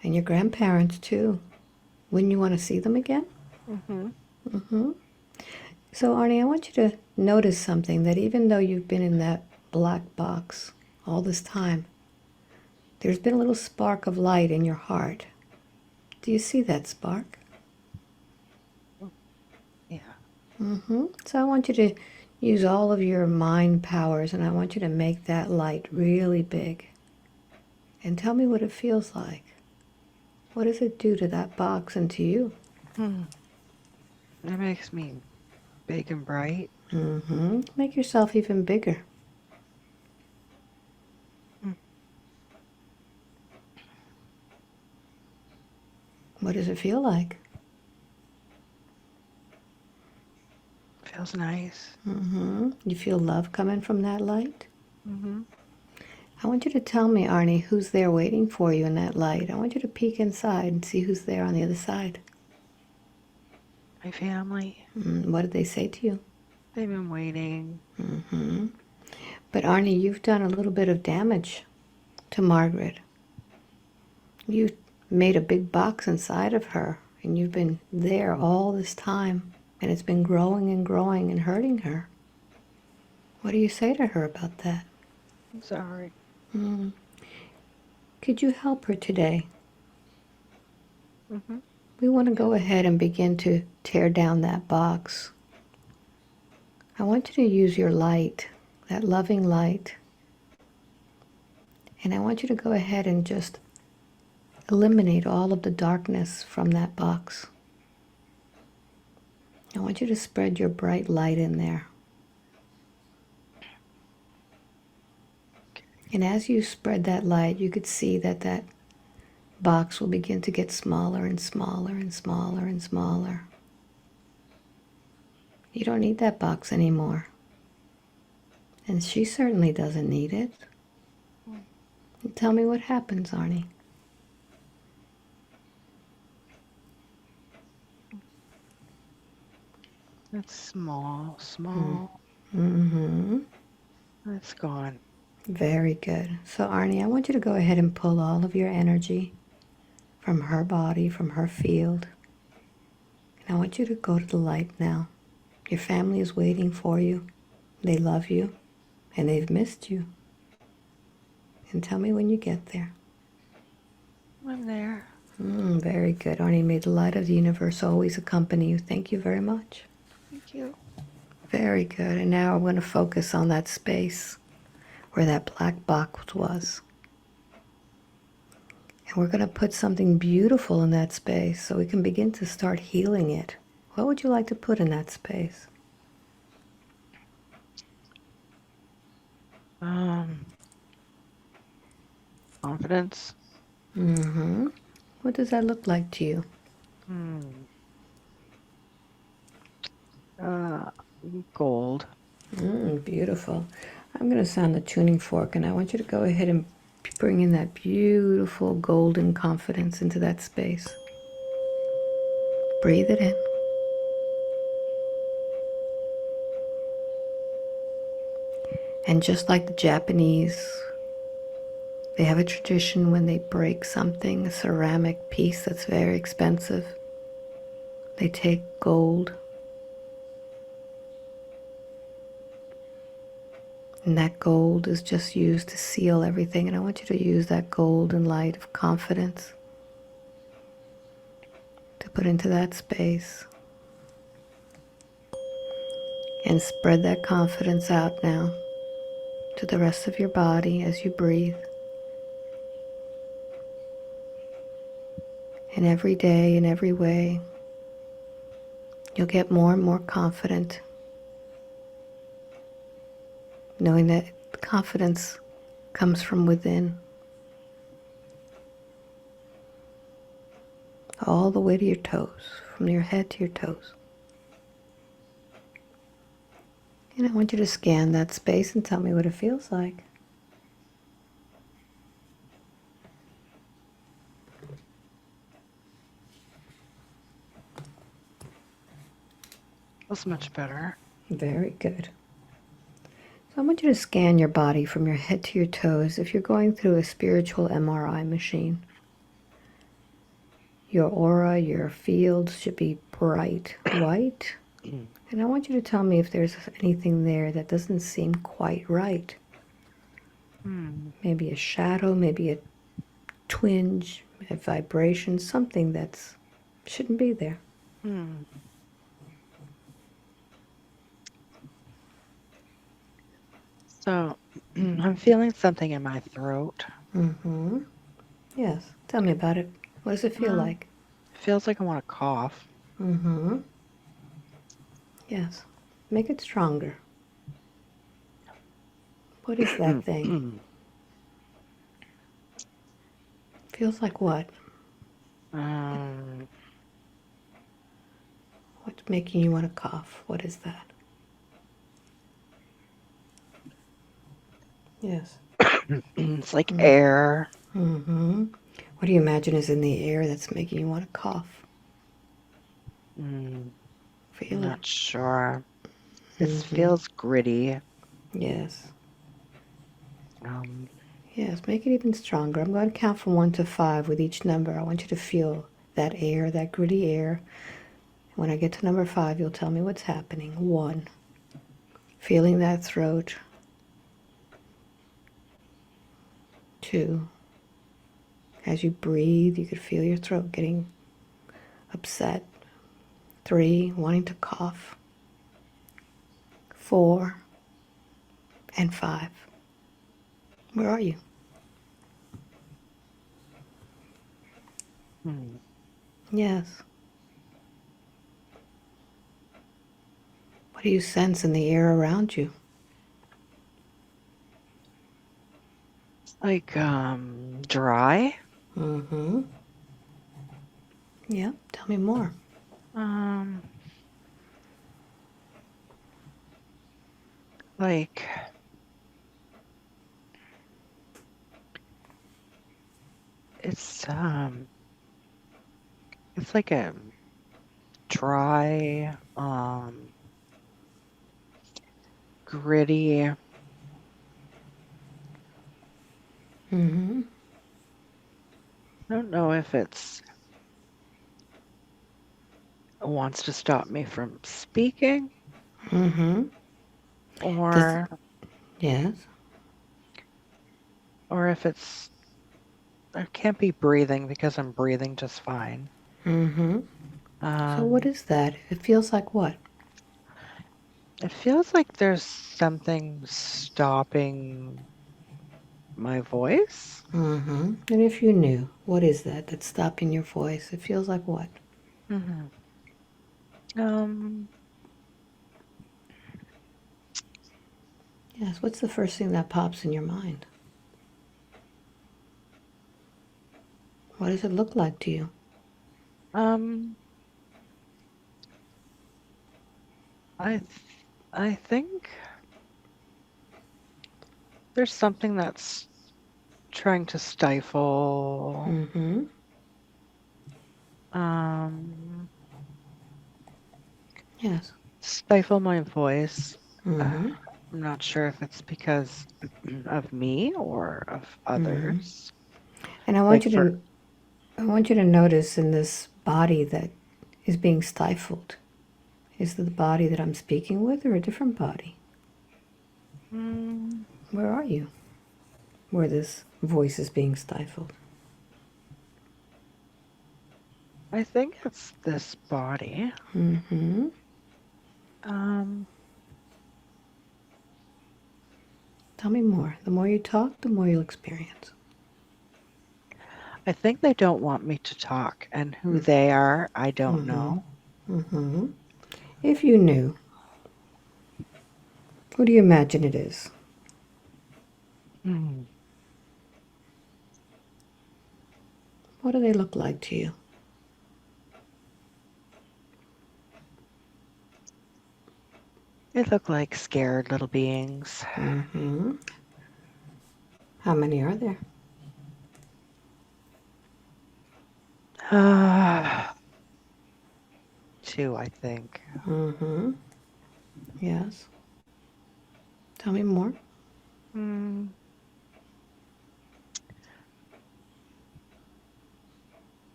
And your grandparents too. Wouldn't you want to see them again? So Arnie, I want you to notice something, that even though you've been in that black box all this time, there's been a little spark of light in your heart. Do you see that spark? Yeah. So I want you to use all of your mind powers, and I want you to make that light really big. And tell me what it feels like. What does it do to that box and to you? It makes me big and bright. Make yourself even bigger. What does it feel like? Feels nice. You feel love coming from that light? Mm-hmm. I want you to tell me, Arnie, who's there waiting for you in that light. I want you to peek inside and see who's there on the other side. My family. What did they say to you? They've been waiting. But Arnie, you've done a little bit of damage to Margaret. You made a big box inside of her, and you've been there all this time, and it's been growing and growing and hurting her. What do you say to her about that? I'm sorry. Could you help her today? Mm-hmm. We want to go ahead and begin to tear down that box. I want you to use your light, that loving light, and I want you to go ahead and just eliminate all of the darkness from that box. I want you to spread your bright light in there. And as you spread that light, you could see that that box will begin to get smaller and smaller and smaller and smaller. You don't need that box anymore. And she certainly doesn't need it. Tell me what happens, Arnie. It's small. It's gone. Very good. So Arnie, I want you to go ahead and pull all of your energy from her body, from her field. And I want you to go to the light now. Your family is waiting for you. They love you, and they've missed you. And tell me when you get there. I'm there. Very good. Arnie, may the light of the universe always accompany you. Thank you very much. Thank you. Very good. And now I'm going to focus on that space where that black box was. And we're going to put something beautiful in that space so we can begin to start healing it. What would you like to put in that space? Confidence. Mm-hmm. What does that look like to you? Gold. Beautiful. I'm going to sound the tuning fork, and I want you to go ahead and bring in that beautiful golden confidence into that space. Breathe it in. And just like the Japanese, they have a tradition when they break something, a ceramic piece that's very expensive, they take gold. And that gold is just used to seal everything. And I want you to use that golden light of confidence to put into that space. And spread that confidence out now to the rest of your body as you breathe. And every day, in every way, you'll get more and more confident, knowing that confidence comes from within, all the way to your toes, from your head to your toes. And I want you to scan that space and tell me what it feels like. That's much better. Very good. So I want you to scan your body from your head to your toes if you're going through a spiritual MRI machine. Your aura, your fields should be bright white. And I want you to tell me if there's anything there that doesn't seem quite right. Maybe a shadow, maybe a twinge, a vibration, something that shouldn't be there. So I'm feeling something in my throat. Mm-hmm. Yes. Tell me about it. What does it feel like? It feels like I want to cough. Mm-hmm. Yes. Make it stronger. What is that thing? Feels like what? What's making you want to cough? What is that? Yes. It's like air. Mm-hmm. What do you imagine is in the air that's making you want to cough? Feel I'm it. not sure. It feels gritty. Yes. Um, Yes, make it even stronger. I'm going to count from 1 to 5 with each number. I want you to feel that air, that gritty air. When I get to number 5, you'll tell me what's happening. 1, feeling that throat. 2, as you breathe, you could feel your throat getting upset. 3, wanting to cough. 4, and 5. Where are you? Yes. What do you sense in the air around you? like dry. Mm-hmm. Yeah, tell me more. Like it's like a dry, gritty. Mm-hmm. I don't know if it wants to stop me from speaking Mm-hmm. or Yes. if I can't be breathing because I'm breathing just fine. Mm-hmm. So what is that? It feels like what? It feels like there's something stopping my voice. And if you knew, what is that that's stopping your voice? It feels like what? Yes, what's the first thing that pops in your mind? What does it look like to you? I think there's something that's trying to stifle. Yes. Stifle my voice. I'm not sure if it's because of me or of others. And I Like want you for to notice in this body that is being stifled. Is it the body that I'm speaking with or a different body? Where are you? Where this voice is being stifled? I think it's this body. Tell me more. The more you talk, the more you'll experience. I think they don't want me to talk, and who they are, I don't know. If you knew, who do you imagine it is? What do they look like to you? They look like scared little beings. How many are there? Two, I think. Yes. Tell me more.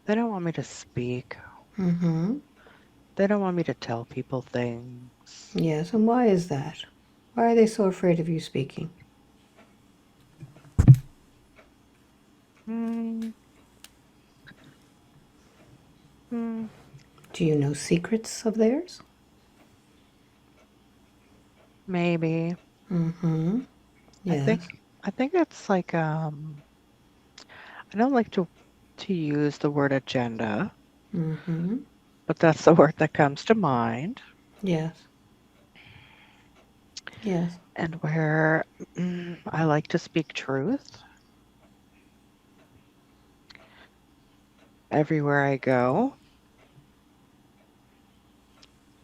They don't want me to speak. They don't want me to tell people things. Yes, and why is that? Why are they so afraid of you speaking? Do you know secrets of theirs? Maybe. Yes. I think it's like I don't like to use the word agenda. But that's the word that comes to mind. Yes. Yes. And where I like to speak truth everywhere I go.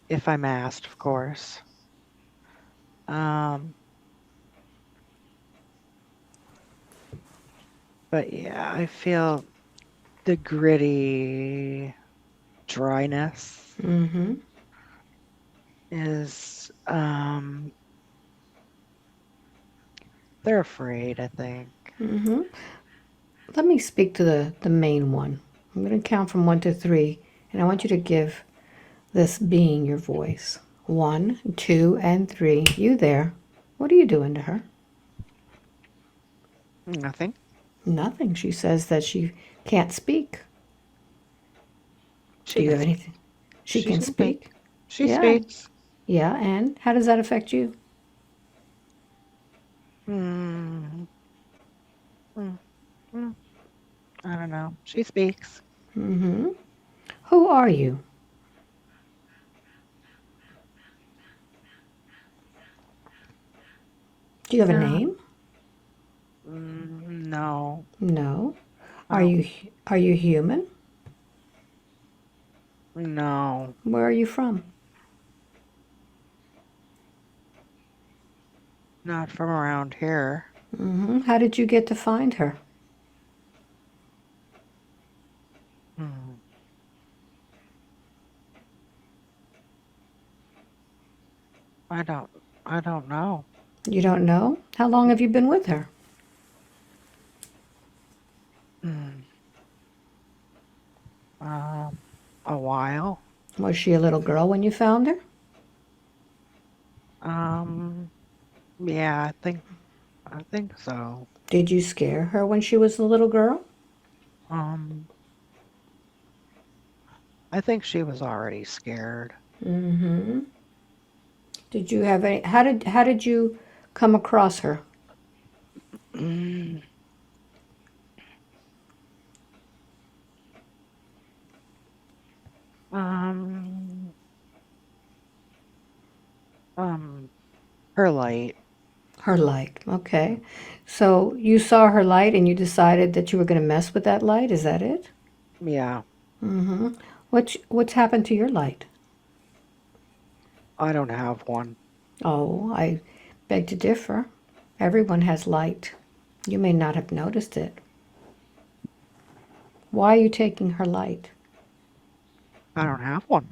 If I'm asked, of course. But yeah, I feel the gritty dryness is they're afraid, I think. Let me speak to the main one. I'm going to count from 1 to 3, and I want you to give this being your voice. 1, 2, and 3. You there. What are you doing to her? Nothing. Nothing. She says that she can't speak. Do you have anything? She can speak? She Yeah. speaks. Yeah, and how does that affect you? Mm, mm, mm. I don't know. She speaks. Who are you? Do you have a name? No. No. I don't. Are you human? No. Where are you from? Not from around here. How did you get to find her? I don't know. You don't know? How long have you been with her? A while. Was she a little girl when you found her? Yeah, I think so. Did you scare her when she was a little girl? I think she was already scared. Did you have any how did you come across her? Her light. Her light. Okay. So you saw her light and you decided that you were going to mess with that light. Is that it? Yeah. Mm-hmm. What's happened to your light? I don't have one. Oh, I beg to differ. Everyone has light. You may not have noticed it. Why are you taking her light? I don't have one.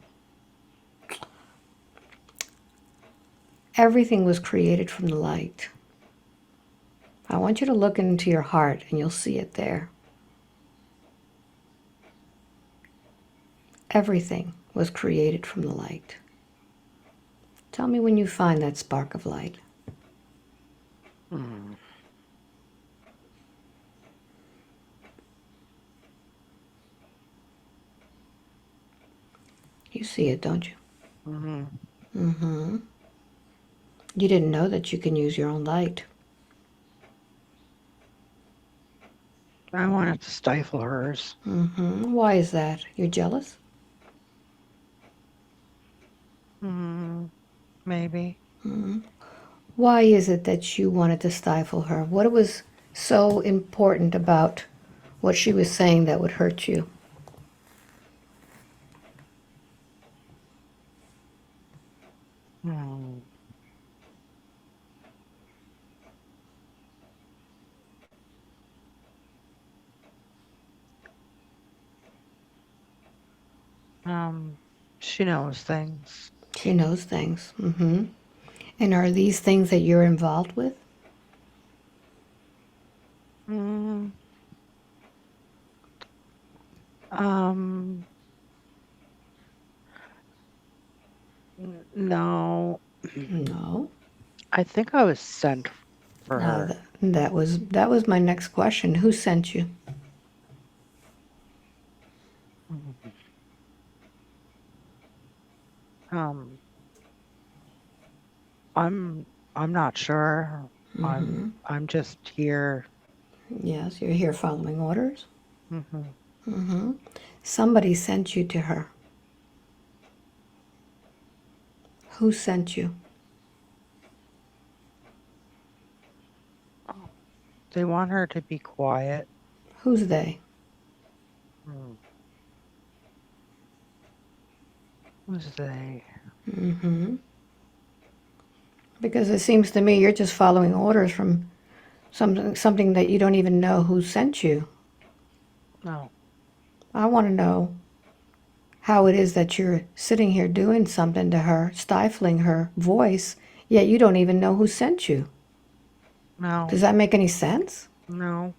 Everything was created from the light. I want you to look into your heart and you'll see it there. Everything was created from the light. Tell me when you find that spark of light. Mm. You see it, don't you? Mm-hmm. Mm-hmm. You didn't know that you can use your own light. I wanted to stifle hers. Mm-hmm. Why is that? You're jealous? Maybe. Mm-hmm. Why is it that you wanted to stifle her? What was so important about what she was saying that would hurt you? Mm. She knows things. She knows things. Mm-hmm. And are these things that you're involved with? Mm. Um, no. No. I think I was sent for Now her. that was my next question. Who sent you? Mhm. Um, I'm I'm not sure. Mm-hmm. I'm just here. Yes, you're here following orders. Hmm. Mm-hmm. Somebody sent you to her. Who sent you? They want her to be quiet. Who's they? Hmm. Who's they? Mm-hmm. Because it seems to me you're just following orders from something that you don't even know who sent you. No. I want to know how it is that you're sitting here doing something to her, stifling her voice, yet you don't even know who sent you. No. Does that make any sense? No.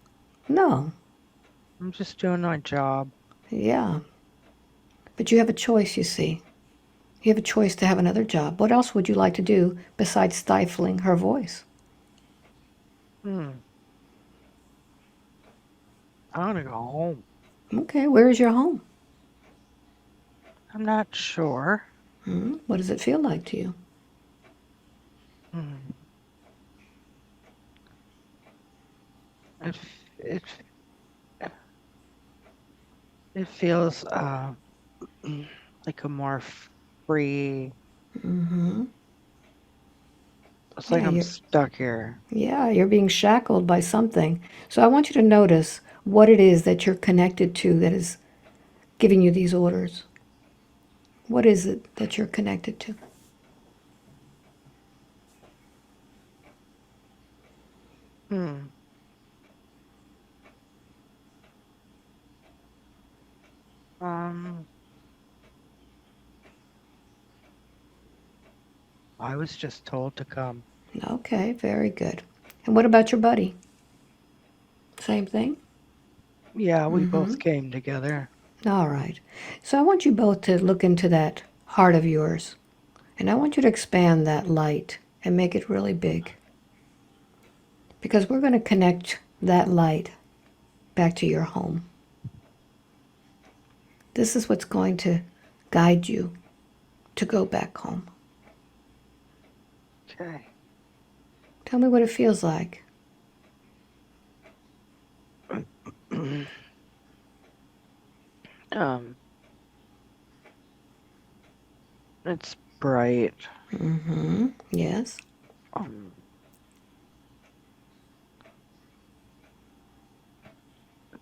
No. I'm just doing my job. Yeah. But you have a choice, you see. You have a choice to have another job. What else would you like to do besides stifling her voice? Hmm. I want to go home. Okay, where is your home? I'm not sure. What does it feel like to you? Hmm. It it it feels like a more free. Mm-hmm. It's like Yeah, I'm you're stuck here. yeah, you're being shackled by something. So I want you to notice what it is that you're connected to that is giving you these orders. What is it that you're connected to? Hmm. Um. I was just told to come. Okay, very good. And what about your buddy? Same thing? Yeah, we Mm-hmm. both came together. All right. So I want you both to look into that heart of yours. And I want you to expand that light and make it really big. Because we're going to connect that light back to your home. This is what's going to guide you to go back home. Okay. Tell me what it feels like. um. It's bright. Mm-hmm. Yes.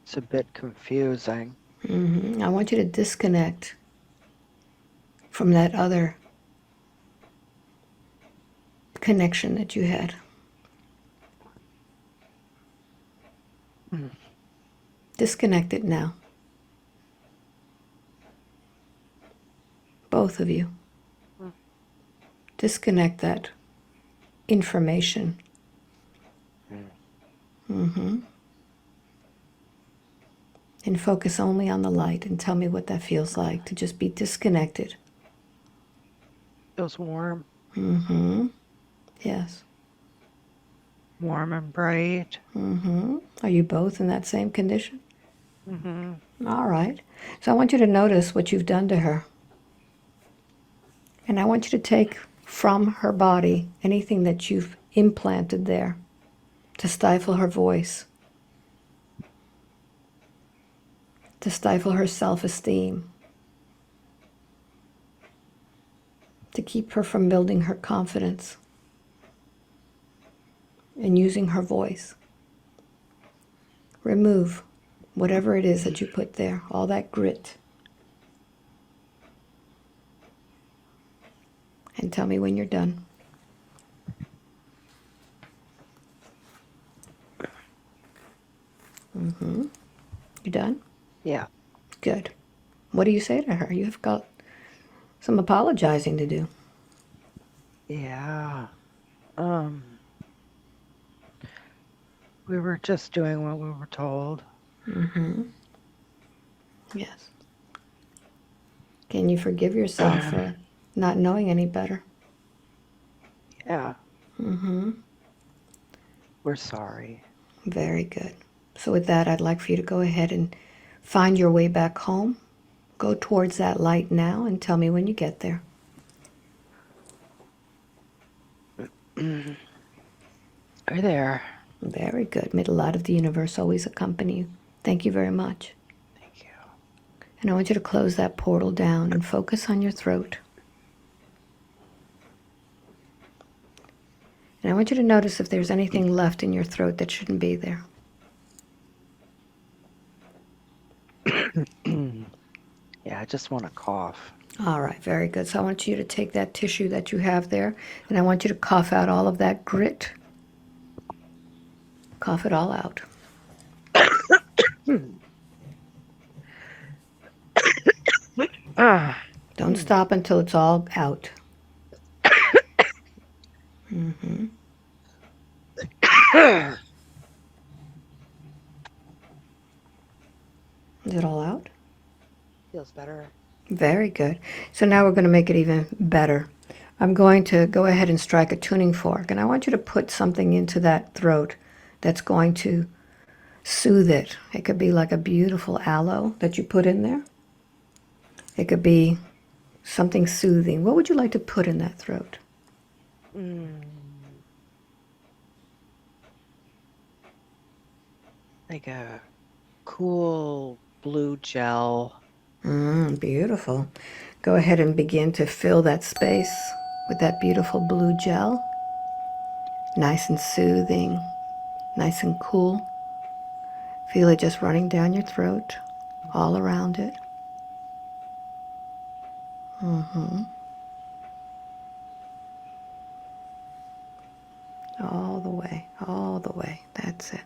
It's a bit confusing. I want you to disconnect from that other connection that you had. Disconnect it now. Both of you. Disconnect that information. And focus only on the light and tell me what that feels like to just be disconnected. Feels warm. Yes. Warm and bright. Are you both in that same condition? All right. So I want you to notice what you've done to her. And I want you to take from her body anything that you've implanted there to stifle her voice, to stifle her self-esteem, to keep her from building her confidence and using her voice. Remove whatever it is that you put there, all that grit. And tell me when you're done. You done? Yeah. Good. What do you say to her? You've got some apologizing to do. Yeah. We were just doing what we were told. Yes. Can you forgive yourself for not knowing any better? Yeah. We're sorry. Very good. So with that, I'd like for you to go ahead and find your way back home. Go towards that light now and tell me when you get there. Are there? Very good. May the light of the universe always accompany you. Thank you very much. Thank you. And I want you to close that portal down and focus on your throat. And I want you to notice if there's anything left in your throat that shouldn't be there. Yeah, I just want to cough. All right, very good. So I want you to take that tissue that you have there, and I want you to cough out all of that grit. Cough it all out. Don't stop until it's all out. Is it all out? Feels better. Very good. So now we're going to make it even better. I'm going to go ahead and strike a tuning fork, and I want you to put something into that throat that's going to soothe it. It could be like a beautiful aloe that you put in there. It could be something soothing. What would you like to put in that throat? Like a cool blue gel. Beautiful. Go ahead and begin to fill that space with that beautiful blue gel. Nice and soothing, nice and cool. Feel it just running down your throat, all around it. All the way, all the way. That's it.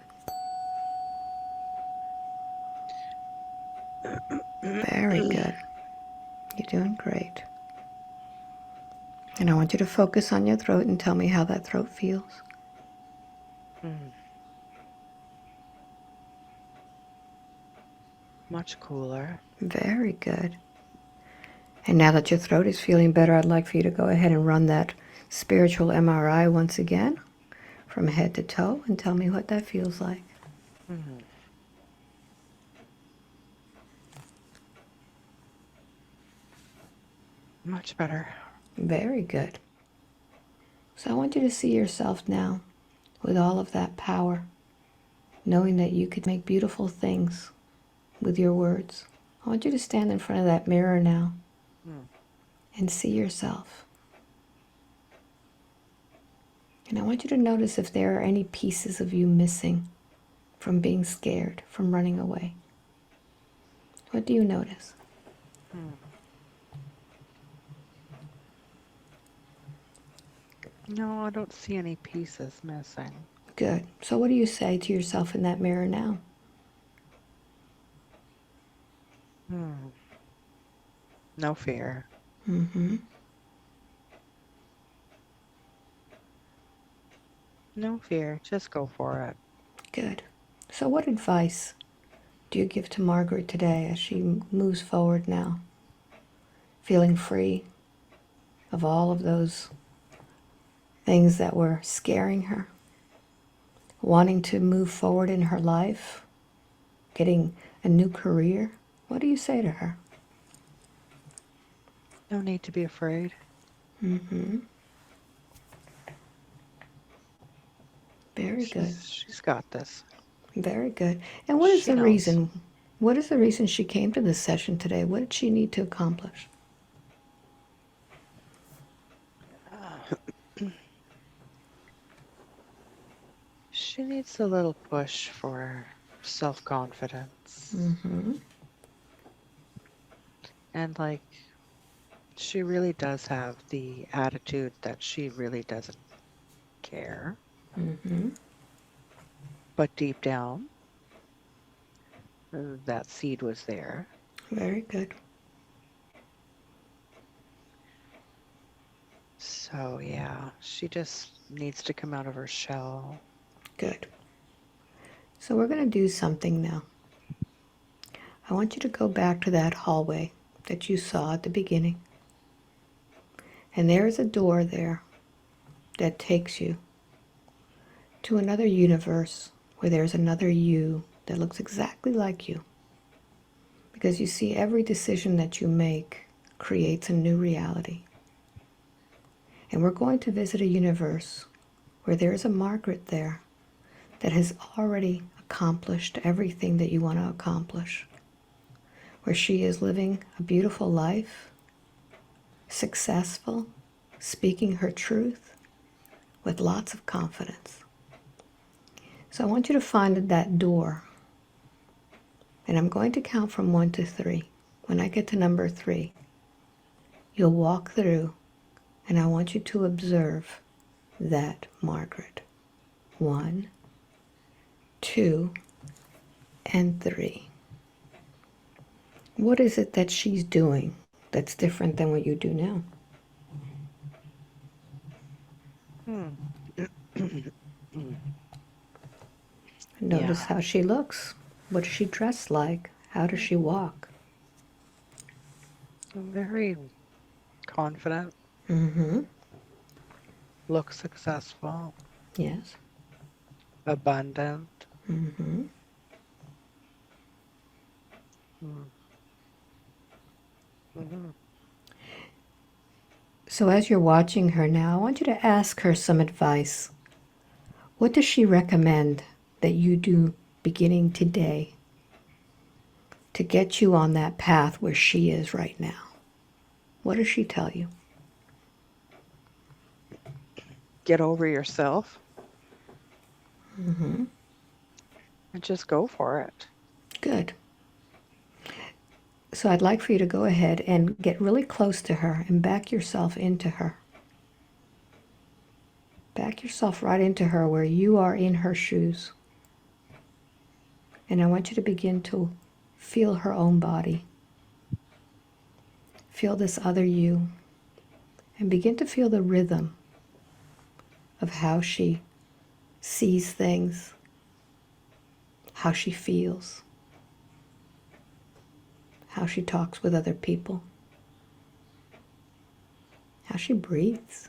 Very good. You're doing great. And I want you to focus on your throat and tell me how that throat feels. Much cooler. Very good. And now that your throat is feeling better, I'd like for you to go ahead and run that spiritual MRI once again from head to toe and tell me what that feels like. Much better. Very good. So I want you to see yourself now with all of that power, knowing that you could make beautiful things with your words. I want you to stand in front of that mirror now and see yourself. And I want you to notice if there are any pieces of you missing from being scared, from running away. What do you notice? No, I don't see any pieces missing. Good. So what do you say to yourself in that mirror now? No fear. Mm-hmm. No fear. Just go for it. Good. So what advice do you give to Margaret today as she moves forward now, feeling free of all of those things that were scaring her, wanting to move forward in her life, getting a new career? What do you say to her? No need to be afraid. Mm-hmm. Very good. She's got this. Very good. And what is She the knows. reason? What is the reason she came to this session today? What did she need to accomplish? She needs a little push for self-confidence. Mm-hmm. And like, she really does have the attitude that she really doesn't care. Mm-hmm. But deep down, that seed was there. Very good. So yeah, she just needs to come out of her shell. Good. So we're going to do something now. I want you to go back to that hallway that you saw at the beginning. And there is a door there that takes you to another universe where there's another you that looks exactly like you. Because you see, every decision that you make creates a new reality. And we're going to visit a universe where there is a Margaret there that has already accomplished everything that you want to accomplish. Where she is living a beautiful life, successful, speaking her truth with lots of confidence. So I want you to find that door. And I'm going to count from 1 to 3. When I get to number 3, you'll walk through, and I want you to observe that Margaret. 1, 2, and 3. What is it that she's doing that's different than what you do now? Notice Yeah, how she looks. What does she dress like? How does she walk? very confident, Mm-hmm. looks successful, Yes. abundant. Mm-hmm. Mm-hmm. So as you're watching her now, I want you to ask her some advice. What does she recommend that you do beginning today to get you on that path where she is right now? What does she tell you? Get over yourself Mm-hmm. and just go for it. Good. So I'd like for you to go ahead and get really close to her and back yourself into her. Back yourself right into her where you are in her shoes. And I want you to begin to feel her own body. Feel this other you. And begin to feel the rhythm of how she sees things, how she feels, how she talks with other people, how she breathes.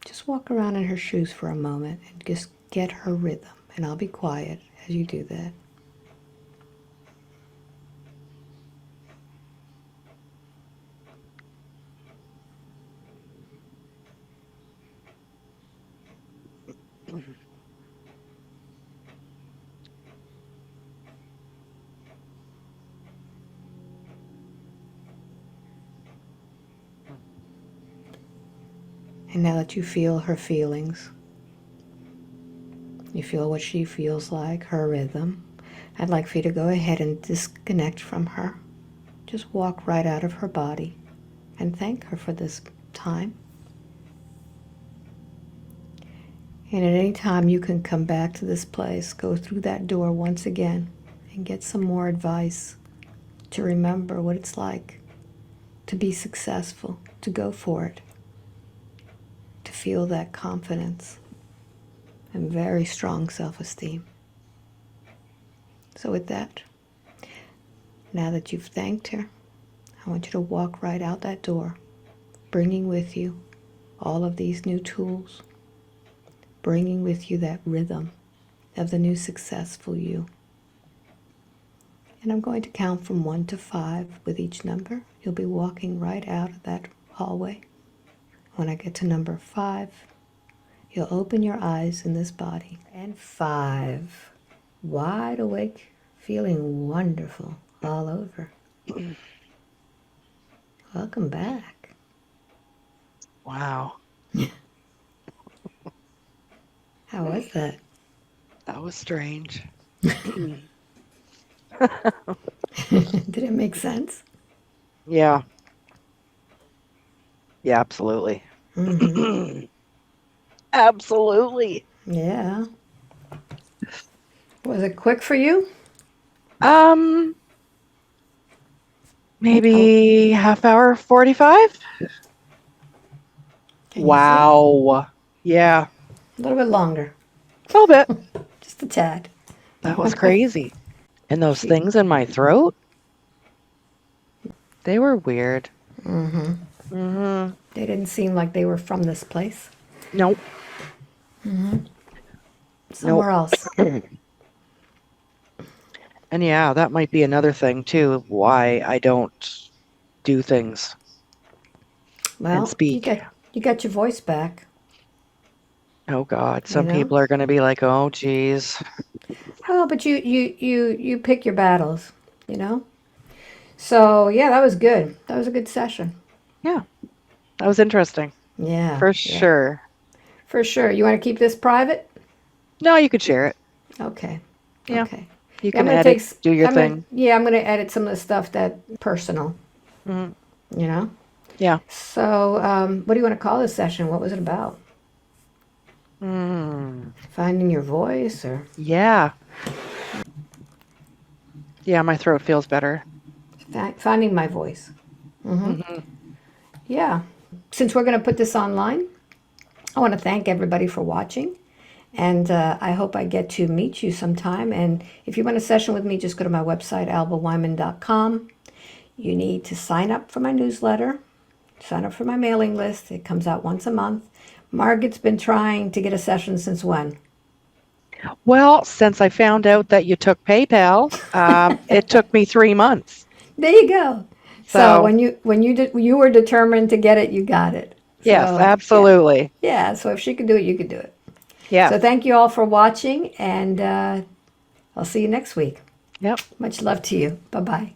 Just walk around in her shoes for a moment and just get her rhythm. And I'll be quiet as you do that. And now that you feel her feelings, you feel what she feels like, her rhythm, I'd like for you to go ahead and disconnect from her. Just walk right out of her body and thank her for this time. And at any time you can come back to this place, go through that door once again and get some more advice to remember what it's like to be successful, to go for it, to feel that confidence and very strong self-esteem. So with that, now that you've thanked her, I want you to walk right out that door, bringing with you all of these new tools, bringing with you that rhythm of the new successful you. And I'm going to count from 1 to 5 with each number. You'll be walking right out of that hallway. When I get to number 5, you'll open your eyes in this body. And 5, wide awake, feeling wonderful all over. Welcome back. Wow. How was that? That was strange. Did it make sense? Yeah. Yeah, absolutely. Mm-hmm. Absolutely. Yeah. Was it quick for you? Maybe half hour 45? Can you see? Wow. Yeah, A little bit longer. a little bit. Just a tad. That was crazy. And those She- things in my throat, they were weird. Mm-hmm. Mm-hmm. They didn't seem like they were from this place. Nope. Mm-hmm. Somewhere else. And yeah, that might be another thing too, why I don't do things and Well, speak. you got your voice back. Oh God, You some know? people are going to be like, "Oh, geez." Oh, but you pick your battles, you know? So yeah, that was good. That was a good session. Yeah, that was interesting Yeah, for yeah. sure. For sure. You want to keep this private? No, you could share it. Okay. Yeah, Okay. you Yeah, I'm can gonna edit, do your thing. I'm gonna edit some of the stuff that personal, Mhm. you know? Yeah. So, what do you want to call this session? What was it about? Mm. Finding your voice or Yeah. Yeah, my throat feels better. finding my voice? Hmm. Yeah. Since we're going to put this online, I want to thank everybody for watching. And I hope I get to meet you sometime. And if you want a session with me, just go to my website, albaweinman.com. You need to sign up for my newsletter, sign up for my mailing list. It comes out once a month. Margaret's been trying to get a session since when? Well, since I found out that you took PayPal, it took me 3 months. There you go. So So, you were determined to get it, you got it. yes, So yeah, absolutely. yeah. So if she could do it, you could do it. So Yes. thank you all for watching, and I'll see you next week. Yep. Much love to you. Bye bye.